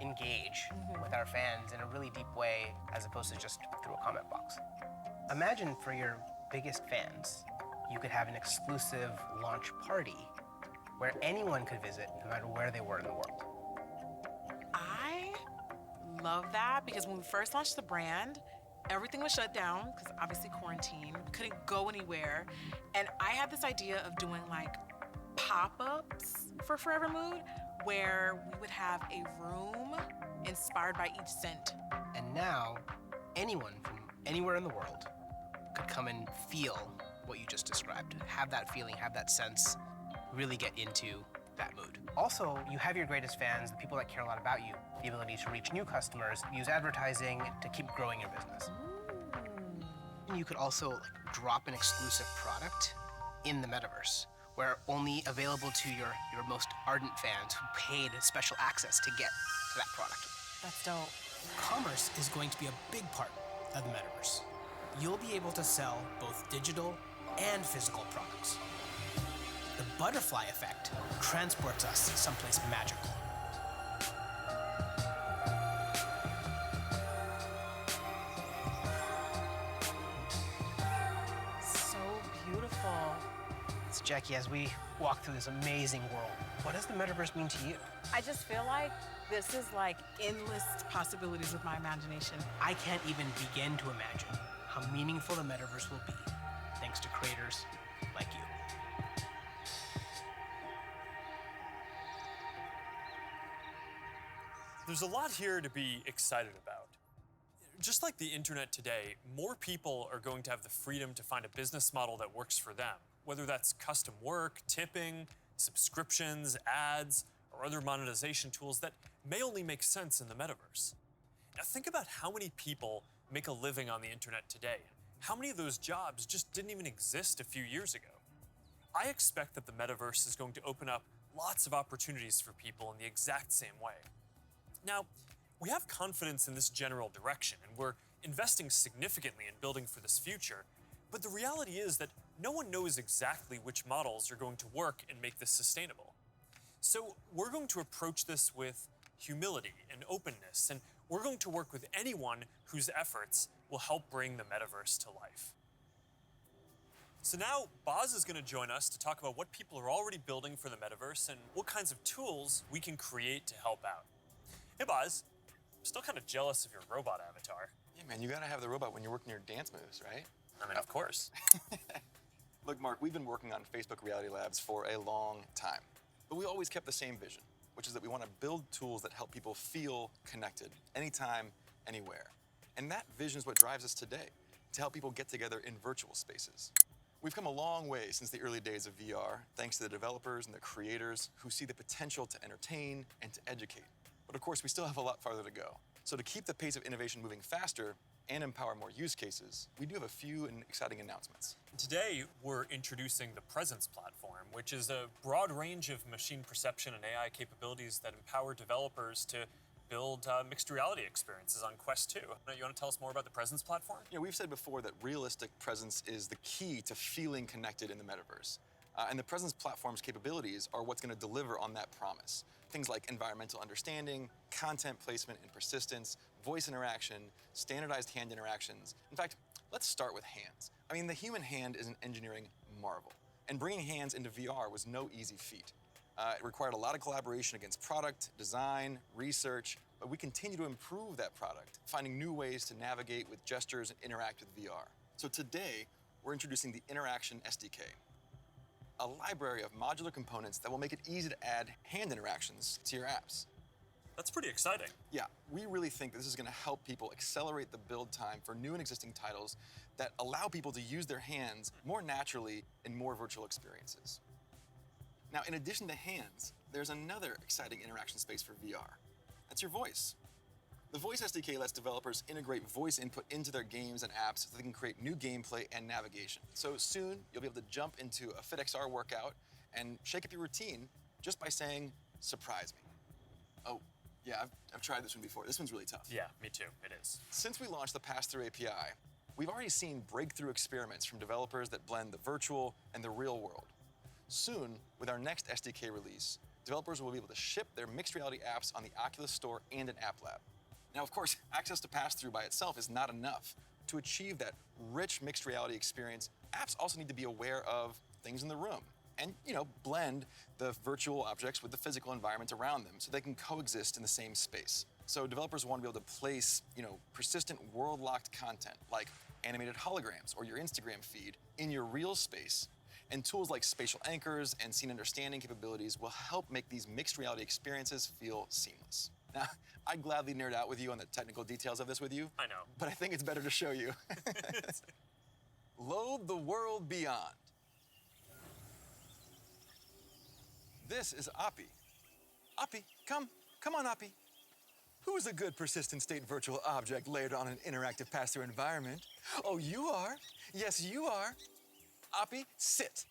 engage with our fans in a really deep way as opposed to just through a comment box. Imagine for your biggest fans, you could have an exclusive launch party where anyone could visit no matter where they were in the world. I love that because when we first launched the brand, everything was shut down because obviously quarantine, couldn't go anywhere. And I had this idea of doing like pop-ups for Forever Mood where we would have a room inspired by each scent. And now, anyone from anywhere in the world could come and feel what you just described. Have that feeling, have that sense, really get into that mood. Also, you have your greatest fans, the people that care a lot about you, the ability to reach new customers, use advertising to keep growing your business. You could also drop an exclusive product in the Metaverse, where only available to your most ardent fans who paid special access to get to that product. That's dope. Commerce is going to be a big part of the Metaverse. You'll be able to sell both digital and physical products. The butterfly effect transports us someplace magical. So beautiful. So Jackie, as we walk through this amazing world, what does the Metaverse mean to you? I just feel like this is like endless possibilities with my imagination. I can't even begin to imagine how meaningful the Metaverse will be thanks to creators like you. There's a lot here to be excited about. Just like the internet today, more people are going to have the freedom to find a business model that works for them, whether that's custom work, tipping, subscriptions, ads, or other monetization tools that may only make sense in the Metaverse. Now think about how many people make a living on the internet today. How many of those jobs just didn't even exist a few years ago? I expect that the Metaverse is going to open up lots of opportunities for people in the exact same way. Now, we have confidence in this general direction, and we're investing significantly in building for this future, but the reality is that no one knows exactly which models are going to work and make this sustainable. So we're going to approach this with humility and openness, and we're going to work with anyone whose efforts will help bring the Metaverse to life. So now, Boz is going to join us to talk about what people are already building for the Metaverse and what kinds of tools we can create to help out. Hey, Boz. I'm still kind of jealous of your robot avatar. Yeah, man, you gotta have the robot when you're working your dance moves, right? I mean, of course. Look, Mark, we've been working on Facebook Reality Labs for a long time. But we always kept the same vision, which is that we want to build tools that help people feel connected anytime, anywhere. And that vision is what drives us today, to help people get together in virtual spaces. We've come a long way since the early days of VR, thanks to the developers and the creators who see the potential to entertain and to educate. But of course, we still have a lot farther to go. So to keep the pace of innovation moving faster and empower more use cases, we do have a few exciting announcements. Today, we're introducing the Presence platform, which is a broad range of machine perception and AI capabilities that empower developers to build mixed reality experiences on Quest 2. You want to tell us more about the Presence platform? Yeah, we've said before that realistic presence is the key to feeling connected in the metaverse. And the Presence platform's capabilities are what's going to deliver on that promise. Things like environmental understanding, content placement and persistence, voice interaction, standardized hand interactions. In fact, let's start with hands. I mean, the human hand is an engineering marvel. And bringing hands into VR was no easy feat. It required a lot of collaboration against product, design, research, but we continue to improve that product, finding new ways to navigate with gestures and interact with VR. So today, we're introducing the Interaction SDK, a library of modular components that will make it easy to add hand interactions to your apps. That's pretty exciting. Yeah, we really think this is going to help people accelerate the build time for new and existing titles that allow people to use their hands more naturally in more virtual experiences. Now, in addition to hands, there's another exciting interaction space for VR. That's your voice. The Voice SDK lets developers integrate voice input into their games and apps so they can create new gameplay and navigation. So soon, you'll be able to jump into a FitXR workout and shake up your routine just by saying, "Surprise me." Oh, yeah, I've tried this one before. This one's really tough. Yeah, me too. It is. Since we launched the Pass-Through API, we've already seen breakthrough experiments from developers that blend the virtual and the real world. Soon, with our next SDK release, developers will be able to ship their mixed reality apps on the Oculus Store and an App Lab. Now, of course, access to pass-through by itself is not enough. To achieve that rich mixed reality experience, apps also need to be aware of things in the room and, blend the virtual objects with the physical environment around them so they can coexist in the same space. So developers want to be able to place, persistent world-locked content like animated holograms or your Instagram feed in your real space. And tools like spatial anchors and scene understanding capabilities will help make these mixed reality experiences feel seamless. Now, I'd gladly nerd out with you on the technical details of this with you. I know. But I think it's better to show you. Load the world beyond. This is Api. Api, come on, Api. Who's a good persistent state virtual object layered on an interactive pass-through environment? Oh, you are. Yes, you are. Api, sit.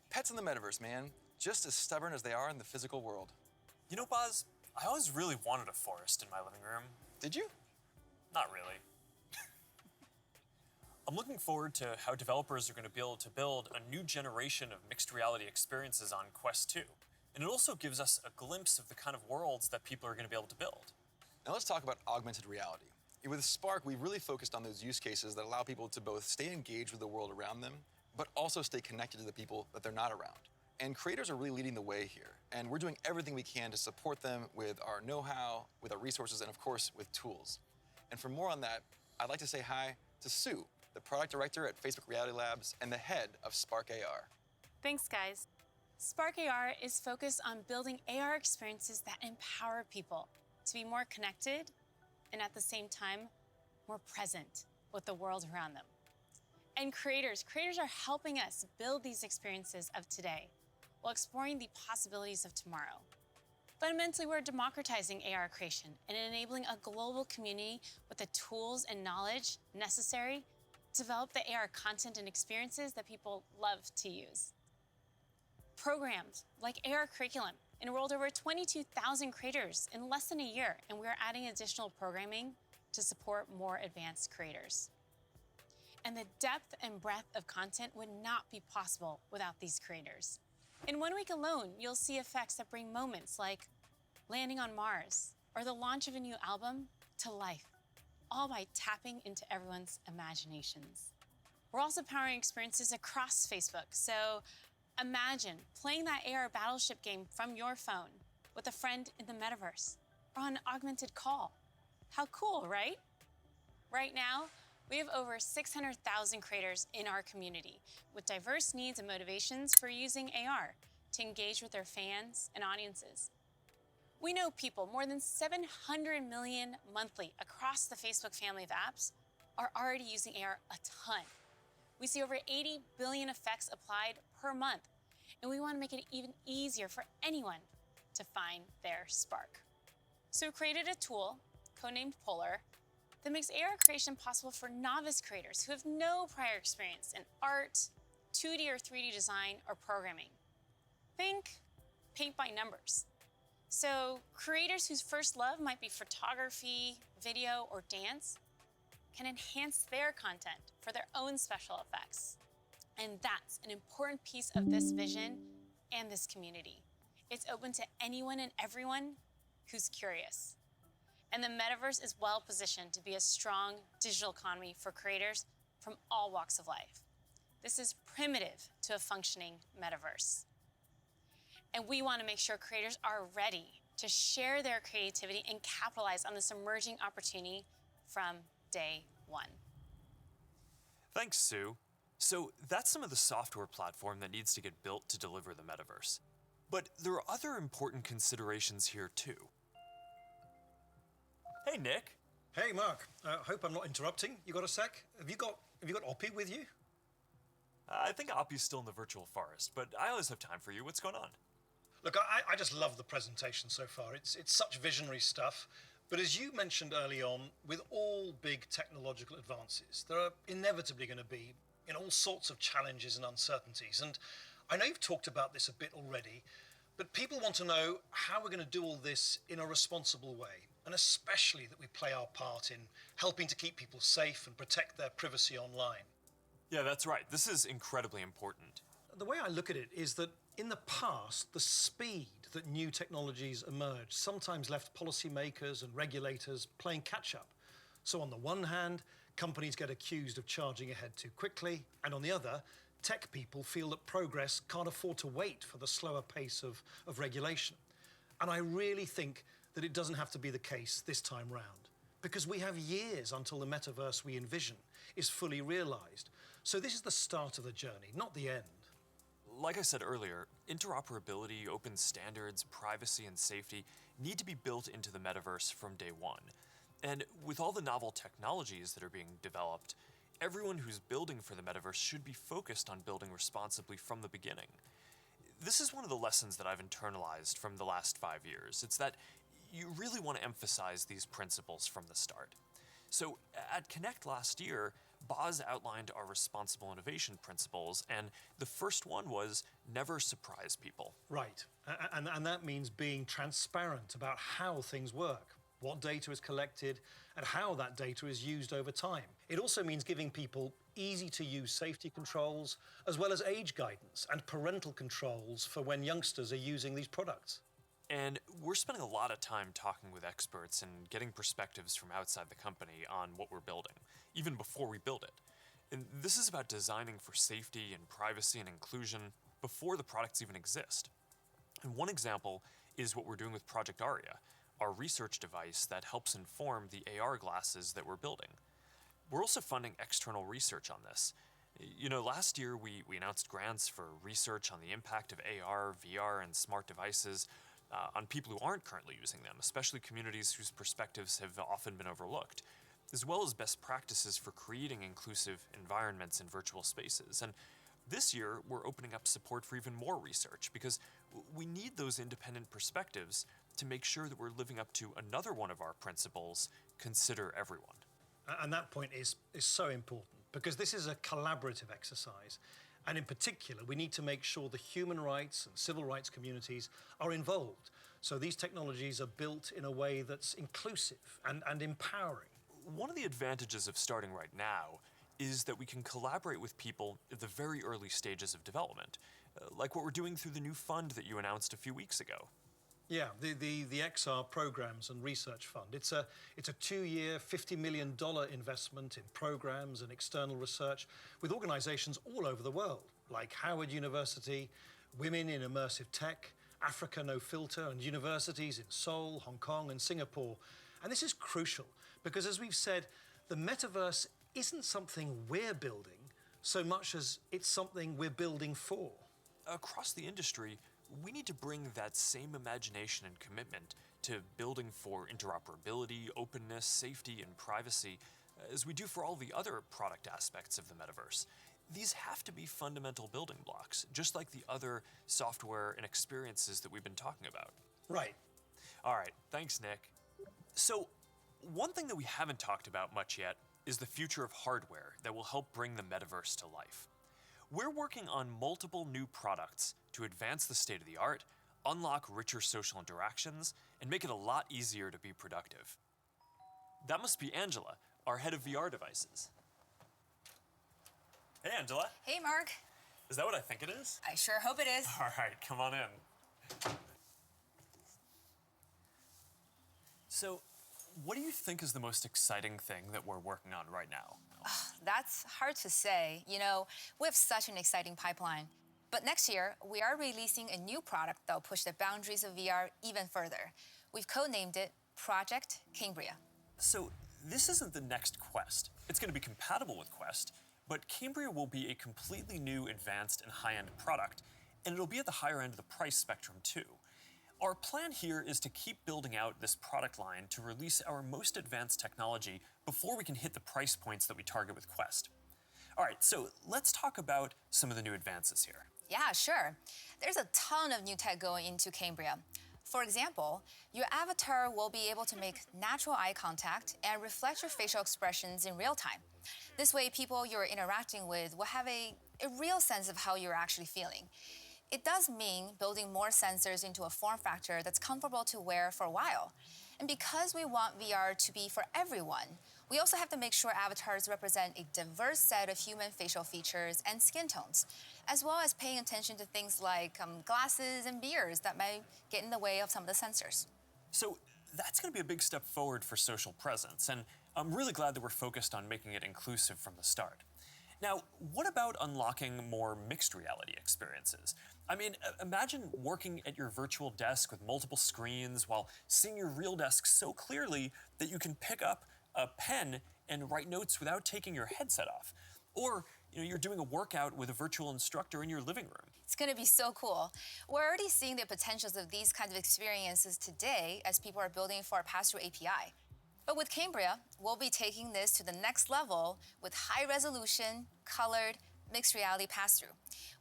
Pets in the metaverse, man. Just as stubborn as they are in the physical world. You know, Buzz, I always really wanted a forest in my living room. Did you? Not really. I'm looking forward to how developers are going to be able to build a new generation of mixed reality experiences on Quest 2. And it also gives us a glimpse of the kind of worlds that people are going to be able to build. Now let's talk about augmented reality. With Spark, we really focused on those use cases that allow people to both stay engaged with the world around them, but also stay connected to the people that they're not around. And creators are really leading the way here. And we're doing everything we can to support them with our know-how, with our resources, and of course, with tools. And for more on that, I'd like to say hi to Sue, the product director at Facebook Reality Labs and the head of Spark AR. Thanks, guys. Spark AR is focused on building AR experiences that empower people to be more connected and at the same time, more present with the world around them. And creators are helping us build these experiences of today while exploring the possibilities of tomorrow. Fundamentally, we're democratizing AR creation and enabling a global community with the tools and knowledge necessary to develop the AR content and experiences that people love to use. Programs like AR Curriculum enrolled over 22,000 creators in less than a year, and we're adding additional programming to support more advanced creators. And the depth and breadth of content would not be possible without these creators. In 1 week alone, you'll see effects that bring moments like landing on Mars or the launch of a new album to life, all by tapping into everyone's imaginations. We're also powering experiences across Facebook, so imagine playing that AR battleship game from your phone with a friend in the metaverse or on an augmented call. How cool, right? Right now, we have over 600,000 creators in our community with diverse needs and motivations for using AR. to engage with their fans and audiences. We know people, more than 700 million monthly across the Facebook family of apps, are already using AR a ton. We see over 80 billion effects applied per month, and we want to make it even easier for anyone to find their spark. So we created a tool, codenamed Polar, that makes AR creation possible for novice creators who have no prior experience in art, 2D or 3D design, or programming. Think paint by numbers. So creators whose first love might be photography, video, or dance can enhance their content for their own special effects. And that's an important piece of this vision and this community. It's open to anyone and everyone who's curious. And the Metaverse is well positioned to be a strong digital economy for creators from all walks of life. This is primitive to a functioning Metaverse. And we want to make sure creators are ready to share their creativity and capitalize on this emerging opportunity from day one. Thanks, Sue. So that's some of the software platform that needs to get built to deliver the Metaverse. But there are other important considerations here too. Hey, Nick. Hey, Mark. Hope I'm not interrupting. You got a sec? Have you got Oppie with you? I think Oppie's still in the virtual forest, but I always have time for you. What's going on? Look, I just love the presentation so far. It's such visionary stuff. But as you mentioned early on, with all big technological advances, there are inevitably going to be all sorts of challenges and uncertainties. And I know you've talked about this a bit already, but people want to know how we're going to do all this in a responsible way, and especially that we play our part in helping to keep people safe and protect their privacy online. Yeah, that's right. This is incredibly important. The way I look at it is that in the past, the speed that new technologies emerged sometimes left policymakers and regulators playing catch-up. So on the one hand, companies get accused of charging ahead too quickly, and on the other, tech people feel that progress can't afford to wait for the slower pace of regulation. And I really think that it doesn't have to be the case this time round, because we have years until the metaverse we envision is fully realized. So this is the start of the journey, not the end. Like I said earlier, interoperability, open standards, privacy, and safety need to be built into the metaverse from day one. And with all the novel technologies that are being developed, everyone who's building for the metaverse should be focused on building responsibly from the beginning. This is one of the lessons that I've internalized from the last 5 years. It's that you really want to emphasize these principles from the start. So at Connect last year, Boz outlined our responsible innovation principles, and the first one was never surprise people. Right, and that means being transparent about how things work, what data is collected, and how that data is used over time. It also means giving people easy-to-use safety controls, as well as age guidance and parental controls for when youngsters are using these products. And we're spending a lot of time talking with experts and getting perspectives from outside the company on what we're building, even before we build it. And this is about designing for safety and privacy and inclusion before the products even exist. And one example is what we're doing with Project Aria, our research device that helps inform the AR glasses that we're building. We're also funding external research on this. You know, last year we announced grants for research on the impact of AR, VR, and smart devices on people who aren't currently using them, especially communities whose perspectives have often been overlooked, as well as best practices for creating inclusive environments in virtual spaces. And this year, we're opening up support for even more research because we need those independent perspectives to make sure that we're living up to another one of our principles, consider everyone. And that point is so important because this is a collaborative exercise. And in particular, we need to make sure the human rights and civil rights communities are involved. So these technologies are built in a way that's inclusive and empowering. One of the advantages of starting right now is that we can collaborate with people at the very early stages of development, like what we're doing through the new fund that you announced a few weeks ago. Yeah, the XR Programs and Research Fund. It's a 2-year, $50 million investment in programs and external research with organizations all over the world, like Howard University, Women in Immersive Tech, Africa No Filter, and universities in Seoul, Hong Kong, and Singapore. And this is crucial because, as we've said, the metaverse isn't something we're building so much as it's something we're building for. Across the industry, we need to bring that same imagination and commitment to building for interoperability, openness, safety, and privacy as we do for all the other product aspects of the metaverse. These have to be fundamental building blocks, just like the other software and experiences that we've been talking about. Right. All right, thanks, Nick. So, one thing that we haven't talked about much yet is the future of hardware that will help bring the metaverse to life. We're working on multiple new products to advance the state of the art, unlock richer social interactions, and make it a lot easier to be productive. That must be Angela, our head of VR devices. Hey, Angela. Hey, Mark. Is that what I think it is? I sure hope it is. All right, come on in. So, what do you think is the most exciting thing that we're working on right now? That's hard to say. You know, we have such an exciting pipeline. But next year, we are releasing a new product that will push the boundaries of VR even further. We've codenamed it Project Cambria. So, this isn't the next Quest. It's going to be compatible with Quest, but Cambria will be a completely new, advanced, and high-end product, and it'll be at the higher end of the price spectrum, too. Our plan here is to keep building out this product line to release our most advanced technology before we can hit the price points that we target with Quest. All right, so let's talk about some of the new advances here. Yeah, sure. There's a ton of new tech going into Cambria. For example, your avatar will be able to make natural eye contact and reflect your facial expressions in real time. This way, people you're interacting with will have a real sense of how you're actually feeling. It does mean building more sensors into a form factor that's comfortable to wear for a while. And because we want VR to be for everyone, we also have to make sure avatars represent a diverse set of human facial features and skin tones, as well as paying attention to things like glasses and beards that might get in the way of some of the sensors. So that's going to be a big step forward for social presence, and I'm really glad that we're focused on making it inclusive from the start. Now, what about unlocking more mixed reality experiences? I mean, imagine working at your virtual desk with multiple screens while seeing your real desk so clearly that you can pick up a pen and write notes without taking your headset off. Or, you're doing a workout with a virtual instructor in your living room. It's going to be so cool. We're already seeing the potentials of these kinds of experiences today as people are building for our pass-through API. But with Cambria, we'll be taking this to the next level with high-resolution, colored, mixed reality pass-through.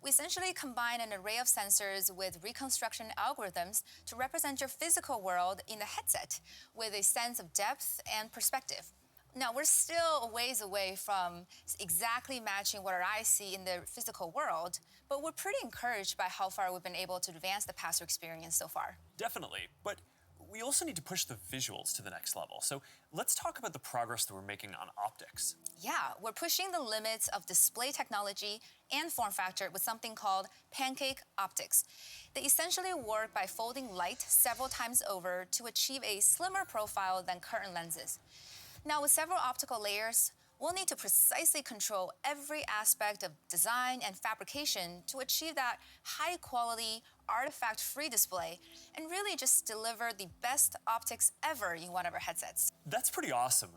We essentially combine an array of sensors with reconstruction algorithms to represent your physical world in the headset with a sense of depth and perspective. Now, we're still a ways away from exactly matching what our eyes see in the physical world, but we're pretty encouraged by how far we've been able to advance the pass-through experience so far. Definitely, but we also need to push the visuals to the next level. So let's talk about the progress that we're making on optics. Yeah, we're pushing the limits of display technology and form factor with something called pancake optics. They essentially work by folding light several times over to achieve a slimmer profile than current lenses. Now, with several optical layers, we'll need to precisely control every aspect of design and fabrication to achieve that high-quality, artifact-free display and really just deliver the best optics ever in one of our headsets. That's pretty awesome.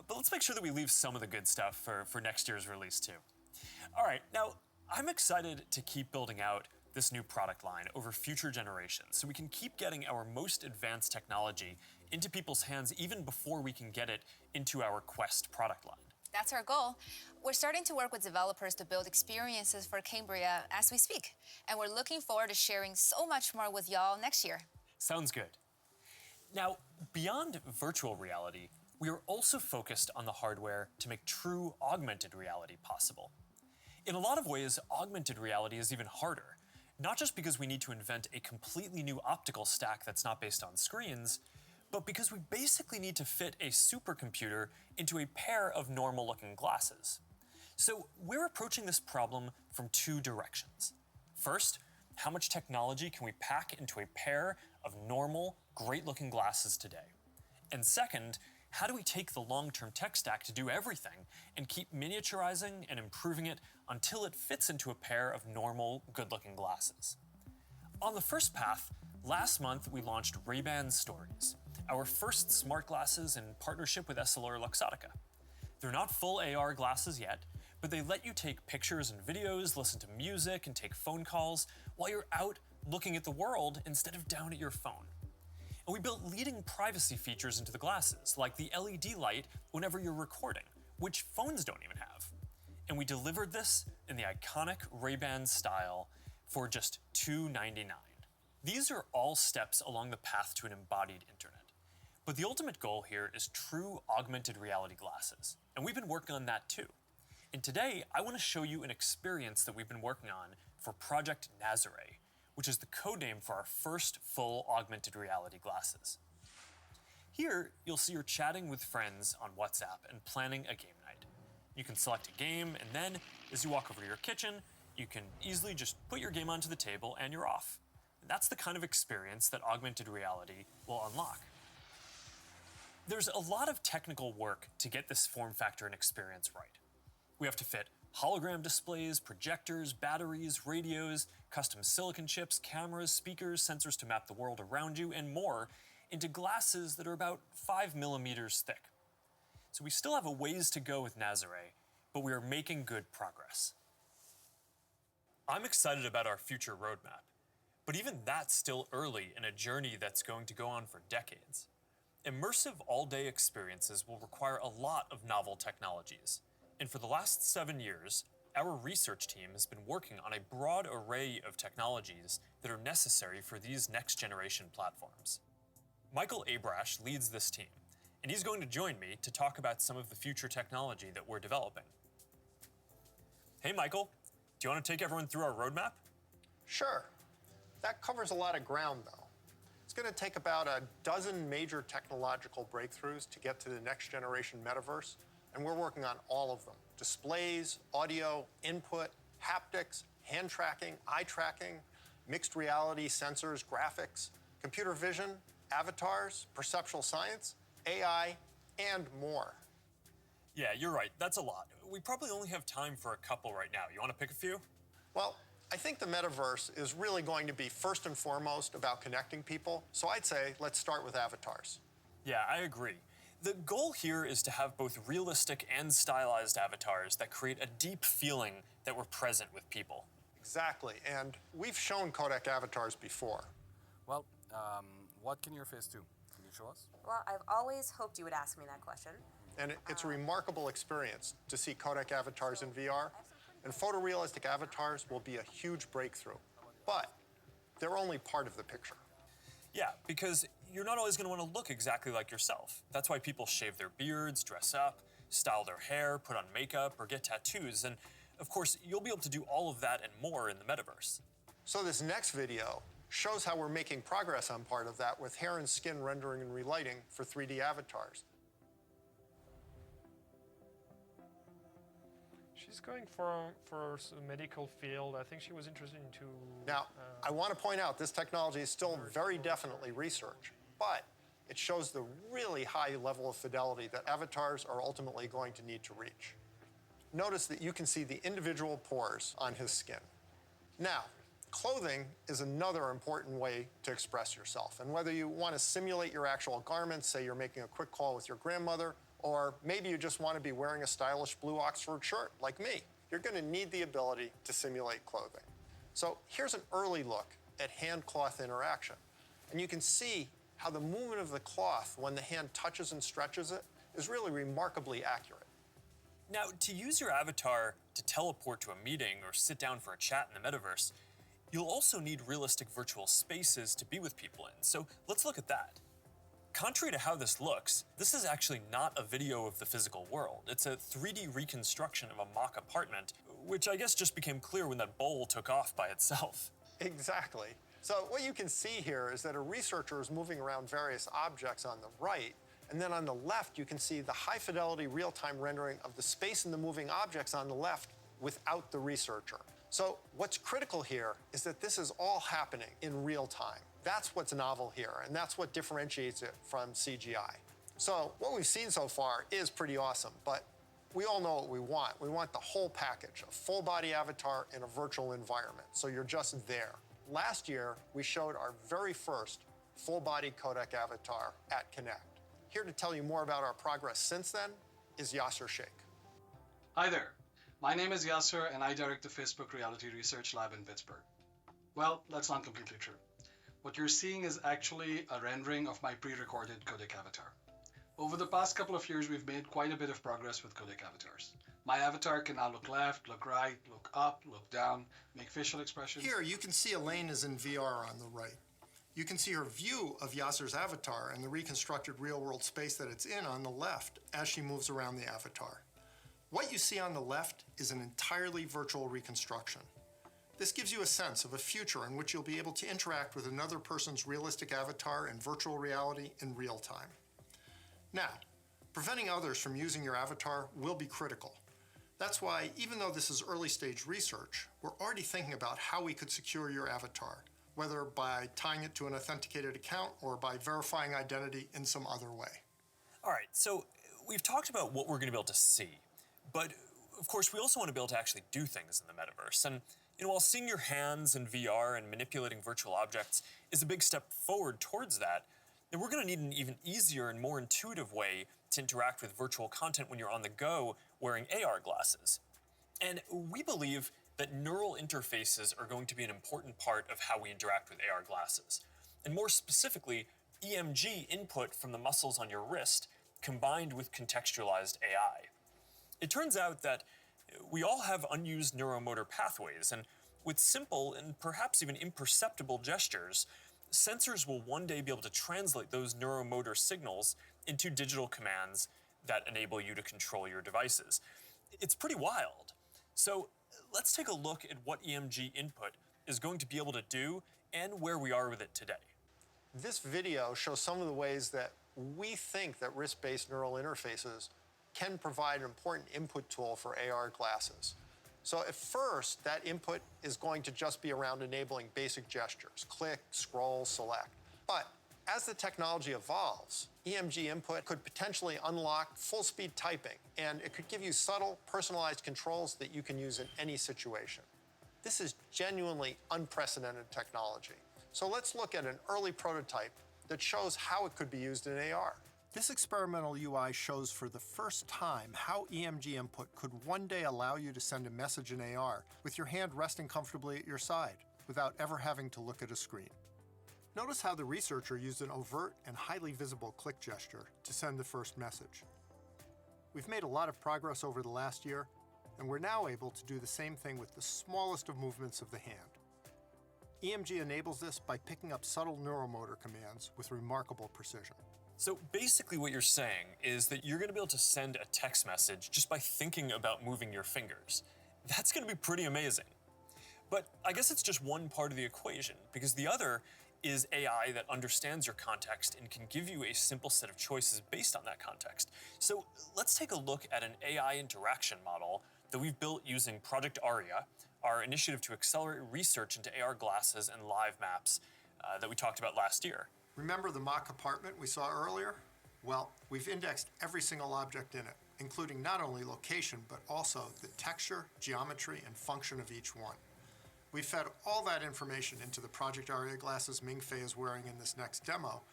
But let's make sure that we leave some of the good stuff for next year's release, too. All right, now, I'm excited to keep building out this new product line over future generations so we can keep getting our most advanced technology into people's hands even before we can get it into our Quest product line. That's our goal. We're starting to work with developers to build experiences for Cambria as we speak, and we're looking forward to sharing so much more with y'all next year. Sounds good. Now, beyond virtual reality, we are also focused on the hardware to make true augmented reality possible. In a lot of ways, augmented reality is even harder, not just because we need to invent a completely new optical stack that's not based on screens, but because we basically need to fit a supercomputer into a pair of normal-looking glasses. So we're approaching this problem from two directions. First, how much technology can we pack into a pair of normal, great-looking glasses today? And second, how do we take the long-term tech stack to do everything and keep miniaturizing and improving it until it fits into a pair of normal, good-looking glasses? On the first path, last month we launched Ray-Ban Stories, our first smart glasses in partnership with EssilorLuxottica. They're not full AR glasses yet, but they let you take pictures and videos, listen to music, and take phone calls while you're out looking at the world instead of down at your phone. And we built leading privacy features into the glasses, like the LED light whenever you're recording, which phones don't even have. And we delivered this in the iconic Ray-Ban style for just $299. These are all steps along the path to an embodied internet. But the ultimate goal here is true augmented reality glasses, and we've been working on that too. And today, I want to show you an experience that we've been working on for Project Nazare, which is the codename for our first full augmented reality glasses. Here, you'll see you're chatting with friends on WhatsApp and planning a game night. You can select a game, and then, as you walk over to your kitchen, you can easily just put your game onto the table and you're off. And that's the kind of experience that augmented reality will unlock. There's a lot of technical work to get this form factor and experience right. We have to fit hologram displays, projectors, batteries, radios, custom silicon chips, cameras, speakers, sensors to map the world around you, and more into glasses that are about 5 millimeters thick. So we still have a ways to go with Nazare, but we are making good progress. I'm excited about our future roadmap, but even that's still early in a journey that's going to go on for decades. Immersive all-day experiences will require a lot of novel technologies. And for the last 7 years, our research team has been working on a broad array of technologies that are necessary for these next-generation platforms. Michael Abrash leads this team, and he's going to join me to talk about some of the future technology that we're developing. Hey, Michael, do you want to take everyone through our roadmap? Sure. That covers a lot of ground, though. It's going to take about a dozen major technological breakthroughs to get to the next generation metaverse, and we're working on all of them. Displays, audio, input, haptics, hand tracking, eye tracking, mixed reality sensors, graphics, computer vision, avatars, perceptual science, AI, and more. Yeah, you're right. That's a lot. We probably only have time for a couple right now. You want to pick a few? Well, I think the metaverse is really going to be first and foremost about connecting people. So I'd say let's start with avatars. Yeah, I agree. The goal here is to have both realistic and stylized avatars that create a deep feeling that we're present with people. Exactly, and we've shown codec avatars before. Well, what can your face do? Can you show us? Well, I've always hoped you would ask me that question. And it's a remarkable experience to see codec avatars in VR, and photorealistic avatars will be a huge breakthrough. But they're only part of the picture. Yeah, because you're not always going to want to look exactly like yourself. That's why people shave their beards, dress up, style their hair, put on makeup, or get tattoos. And of course, you'll be able to do all of that and more in the metaverse. So this next video shows how we're making progress on part of that with hair and skin rendering and relighting for 3D avatars. She's going for a medical field. I think she was interested into... Now, I want to point out this technology is still very definitely research, but it shows the really high level of fidelity that avatars are ultimately going to need to reach. Notice that you can see the individual pores on his skin. Now, clothing is another important way to express yourself. And whether you want to simulate your actual garments, say you're making a quick call with your grandmother, or maybe you just want to be wearing a stylish blue Oxford shirt like me, you're going to need the ability to simulate clothing. So here's an early look at hand-cloth interaction. And you can see how the movement of the cloth when the hand touches and stretches it is really remarkably accurate. Now, to use your avatar to teleport to a meeting or sit down for a chat in the metaverse, you'll also need realistic virtual spaces to be with people in. So let's look at that. Contrary to how this looks, this is actually not a video of the physical world. It's a 3D reconstruction of a mock apartment, which I guess just became clear when that bowl took off by itself. Exactly. So what you can see here is that a researcher is moving around various objects on the right, and then on the left you can see the high-fidelity real-time rendering of the space in the moving objects on the left without the researcher. So what's critical here is that this is all happening in real time. That's what's novel here, and that's what differentiates it from CGI. So what we've seen so far is pretty awesome, but we all know what we want. We want the whole package, a full-body avatar in a virtual environment, so you're just there. Last year, we showed our very first full-body codec avatar at Connect. Here to tell you more about our progress since then is Yasser Sheikh. Hi there. My name is Yasser, and I direct the Facebook Reality Research Lab in Pittsburgh. Well, that's not completely true. What you're seeing is actually a rendering of my pre-recorded codec avatar. Over the past couple of years, we've made quite a bit of progress with codec avatars. My avatar can now look left, look right, look up, look down, make facial expressions. Here, you can see Elaine is in VR on the right. You can see her view of Yasser's avatar and the reconstructed real-world space that it's in on the left as she moves around the avatar. What you see on the left is an entirely virtual reconstruction. This gives you a sense of a future in which you'll be able to interact with another person's realistic avatar in virtual reality in real time. Now, preventing others from using your avatar will be critical. That's why, even though this is early stage research, we're already thinking about how we could secure your avatar, whether by tying it to an authenticated account or by verifying identity in some other way. All right, so we've talked about what we're going to be able to see, but of course we also want to be able to actually do things in the metaverse. And while seeing your hands in VR and manipulating virtual objects is a big step forward towards that, then we're going to need an even easier and more intuitive way to interact with virtual content when you're on the go wearing AR glasses. And we believe that neural interfaces are going to be an important part of how we interact with AR glasses. And more specifically, EMG input from the muscles on your wrist combined with contextualized AI. It turns out that we all have unused neuromotor pathways, and with simple and perhaps even imperceptible gestures, sensors will one day be able to translate those neuromotor signals into digital commands that enable you to control your devices. It's pretty wild. So let's take a look at what EMG input is going to be able to do and where we are with it today. This video shows some of the ways that we think that wrist-based neural interfaces can provide an important input tool for AR glasses. So at first, that input is going to just be around enabling basic gestures, click, scroll, select. But as the technology evolves, EMG input could potentially unlock full-speed typing, and it could give you subtle, personalized controls that you can use in any situation. This is genuinely unprecedented technology. So let's look at an early prototype that shows how it could be used in AR. This experimental UI shows for the first time how EMG input could one day allow you to send a message in AR with your hand resting comfortably at your side without ever having to look at a screen. Notice how the researcher used an overt and highly visible click gesture to send the first message. We've made a lot of progress over the last year, and we're now able to do the same thing with the smallest of movements of the hand. EMG enables this by picking up subtle neuromotor commands with remarkable precision. So basically what you're saying is that you're going to be able to send a text message just by thinking about moving your fingers. That's going to be pretty amazing. But I guess it's just one part of the equation, because the other is AI that understands your context and can give you a simple set of choices based on that context. So let's take a look at an AI interaction model that we've built using Project Aria, our initiative to accelerate research into AR glasses and live maps that we talked about last year. Remember the mock apartment we saw earlier? Well, we've indexed every single object in it, including not only location, but also the texture, geometry, and function of each one. We fed all that information into the Project Aria glasses Ming-Fei is wearing in this next demo.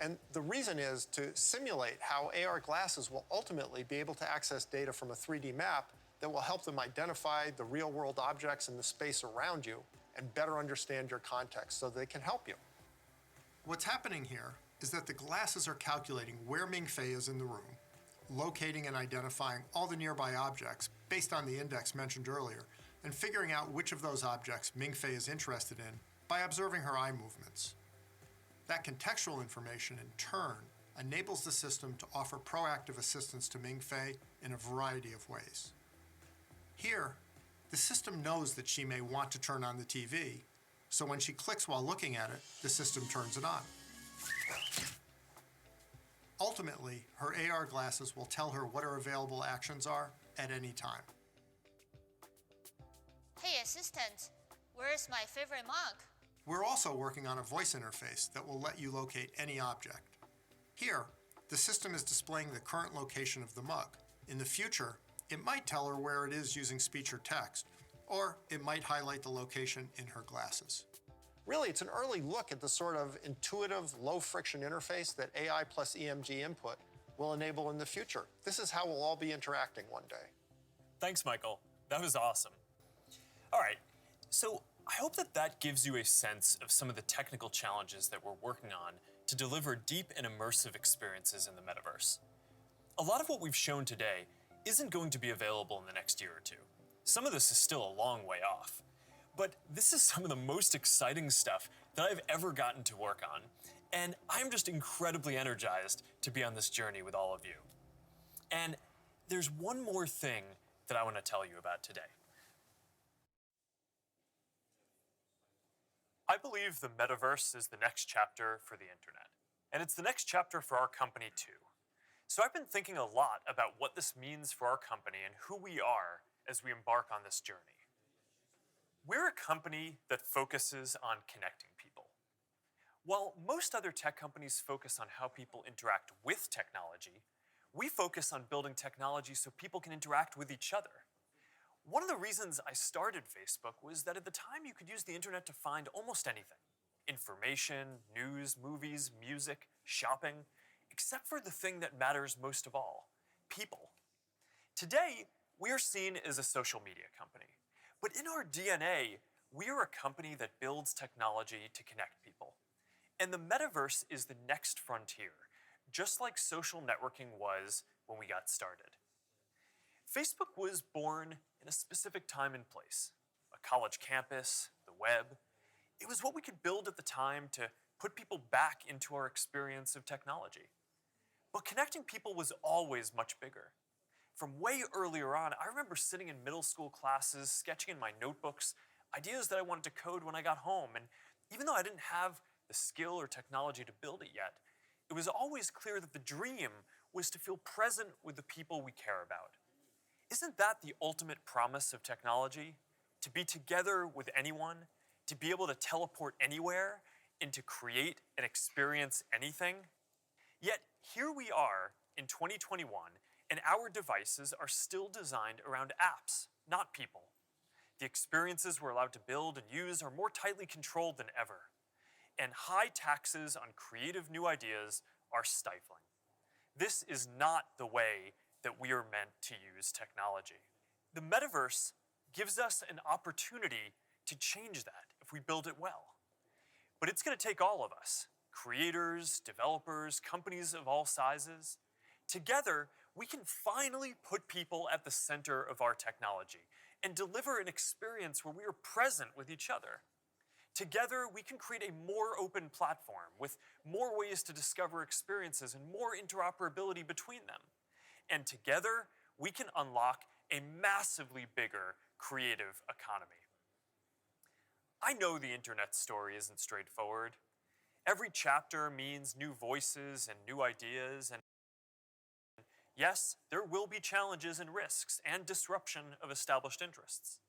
And the reason is to simulate how AR glasses will ultimately be able to access data from a 3D map that will help them identify the real-world objects in the space around you and better understand your context so they can help you. What's happening here is that the glasses are calculating where Ming-Fei is in the room, locating and identifying all the nearby objects based on the index mentioned earlier, and figuring out which of those objects Ming-Fei is interested in by observing her eye movements. That contextual information, in turn, enables the system to offer proactive assistance to Ming-Fei in a variety of ways. Here, the system knows that she may want to turn on the TV, so when she clicks while looking at it, the system turns it on. Ultimately, her AR glasses will tell her what her available actions are at any time. Hey assistant, where's my favorite mug? We're also working on a voice interface that will let you locate any object. Here, the system is displaying the current location of the mug. In the future, it might tell her where it is using speech or text, or it might highlight the location in her glasses. Really, it's an early look at the sort of intuitive, low-friction interface that AI plus EMG input will enable in the future. This is how we'll all be interacting one day. Thanks, Michael. That was awesome. All right, so I hope that that gives you a sense of some of the technical challenges that we're working on to deliver deep and immersive experiences in the metaverse. A lot of what we've shown today isn't going to be available in the next year or two. Some of this is still a long way off. But this is some of the most exciting stuff that I've ever gotten to work on, and I'm just incredibly energized to be on this journey with all of you. And there's one more thing that I want to tell you about today. I believe the metaverse is the next chapter for the internet, and it's the next chapter for our company too. So I've been thinking a lot about what this means for our company and who we are as we embark on this journey. We're a company that focuses on connecting people. While most other tech companies focus on how people interact with technology, we focus on building technology so people can interact with each other. One of the reasons I started Facebook was that at the time you could use the internet to find almost anything. Information, news, movies, music, shopping, except for the thing that matters most of all, people. Today, we are seen as a social media company. But in our DNA, we are a company that builds technology to connect people. And the metaverse is the next frontier, just like social networking was when we got started. Facebook was born in a specific time and place, a college campus, the web. It was what we could build at the time to put people back into our experience of technology. But connecting people was always much bigger. From way earlier on, I remember sitting in middle school classes, sketching in my notebooks, ideas that I wanted to code when I got home. And even though I didn't have the skill or technology to build it yet, it was always clear that the dream was to feel present with the people we care about. Isn't that the ultimate promise of technology? To be together with anyone, to be able to teleport anywhere, and to create and experience anything? Yet here we are in 2021, and our devices are still designed around apps, not people. The experiences we're allowed to build and use are more tightly controlled than ever. And high taxes on creative new ideas are stifling. This is not the way that we are meant to use technology. The metaverse gives us an opportunity to change that if we build it well. But it's going to take all of us, creators, developers, companies of all sizes. Together, we can finally put people at the center of our technology and deliver an experience where we are present with each other. Together, we can create a more open platform with more ways to discover experiences and more interoperability between them. And together, we can unlock a massively bigger creative economy. I know the internet story isn't straightforward. Every chapter means new voices and new ideas, and yes, there will be challenges and risks and disruption of established interests.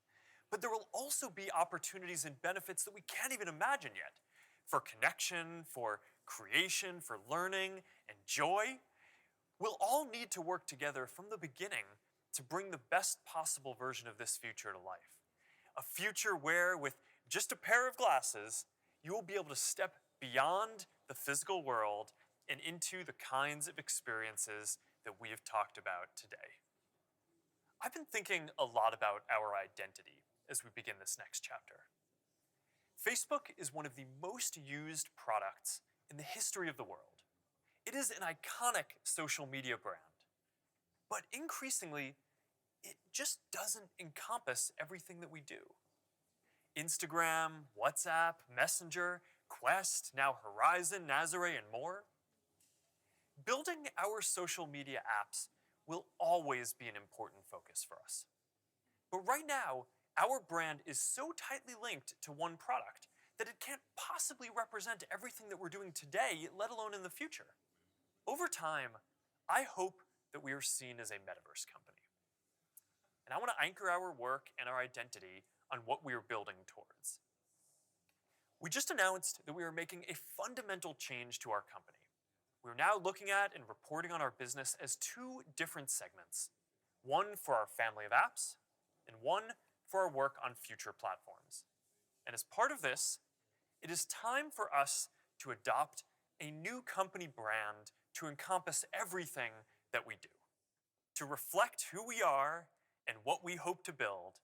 But there will also be opportunities and benefits that we can't even imagine yet. For connection, for creation, for learning, and joy. We'll all need to work together from the beginning to bring the best possible version of this future to life. A future where, with just a pair of glasses, you will be able to step beyond the physical world and into the kinds of experiences that we have talked about today. I've been thinking a lot about our identity as we begin this next chapter. Facebook is one of the most used products in the history of the world. It is an iconic social media brand. But increasingly, it just doesn't encompass everything that we do. Instagram, WhatsApp, Messenger, Quest, now Horizon, Nazare, and more. Building our social media apps will always be an important focus for us. But right now, our brand is so tightly linked to one product that it can't possibly represent everything that we're doing today, let alone in the future. Over time, I hope that we are seen as a metaverse company. And I want to anchor our work and our identity on what we are building towards. We just announced that we are making a fundamental change to our company. We're now looking at and reporting on our business as two different segments. One for our family of apps, and one for our work on future platforms. And as part of this, it is time for us to adopt a new company brand to encompass everything that we do. To reflect who we are and what we hope to build,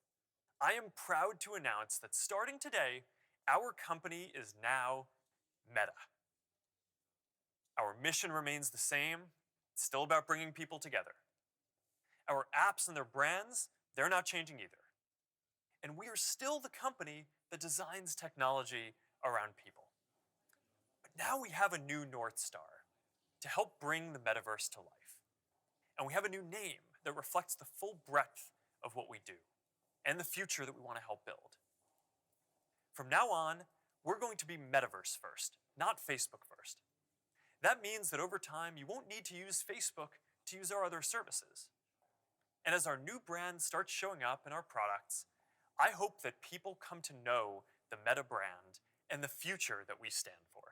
I am proud to announce that starting today, our company is now Meta. Our mission remains the same. It's still about bringing people together. Our apps and their brands, they're not changing either. And we are still the company that designs technology around people. But now we have a new North Star to help bring the metaverse to life. And we have a new name that reflects the full breadth of what we do and the future that we want to help build. From now on, we're going to be Metaverse first, not Facebook first. That means that over time, you won't need to use Facebook to use our other services. And as our new brand starts showing up in our products, I hope that people come to know the Meta brand and the future that we stand for.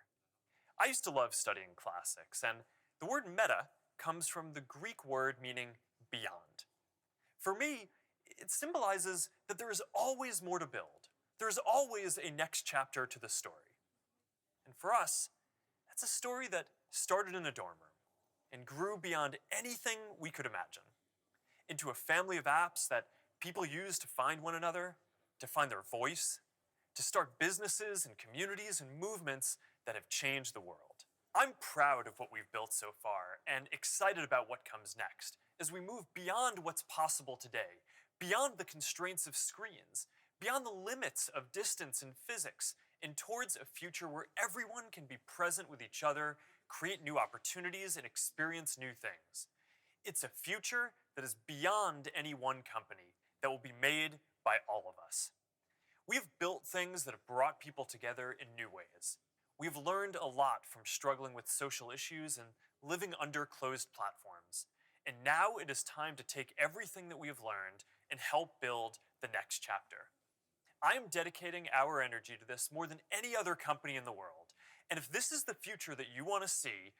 I used to love studying classics, and the word meta comes from the Greek word meaning beyond. For me, it symbolizes that there is always more to build. There is always a next chapter to the story. And for us, that's a story that started in a dorm room and grew beyond anything we could imagine, into a family of apps that people use to find one another, to find their voice, to start businesses and communities and movements that have changed the world. I'm proud of what we've built so far and excited about what comes next as we move beyond what's possible today, beyond the constraints of screens, beyond the limits of distance and physics, and towards a future where everyone can be present with each other, create new opportunities, and experience new things. It's a future that is beyond any one company, that will be made by all of us. We've built things that have brought people together in new ways. We've learned a lot from struggling with social issues and living under closed platforms. And now it is time to take everything that we have learned and help build the next chapter. I am dedicating our energy to this more than any other company in the world. And if this is the future that you want to see,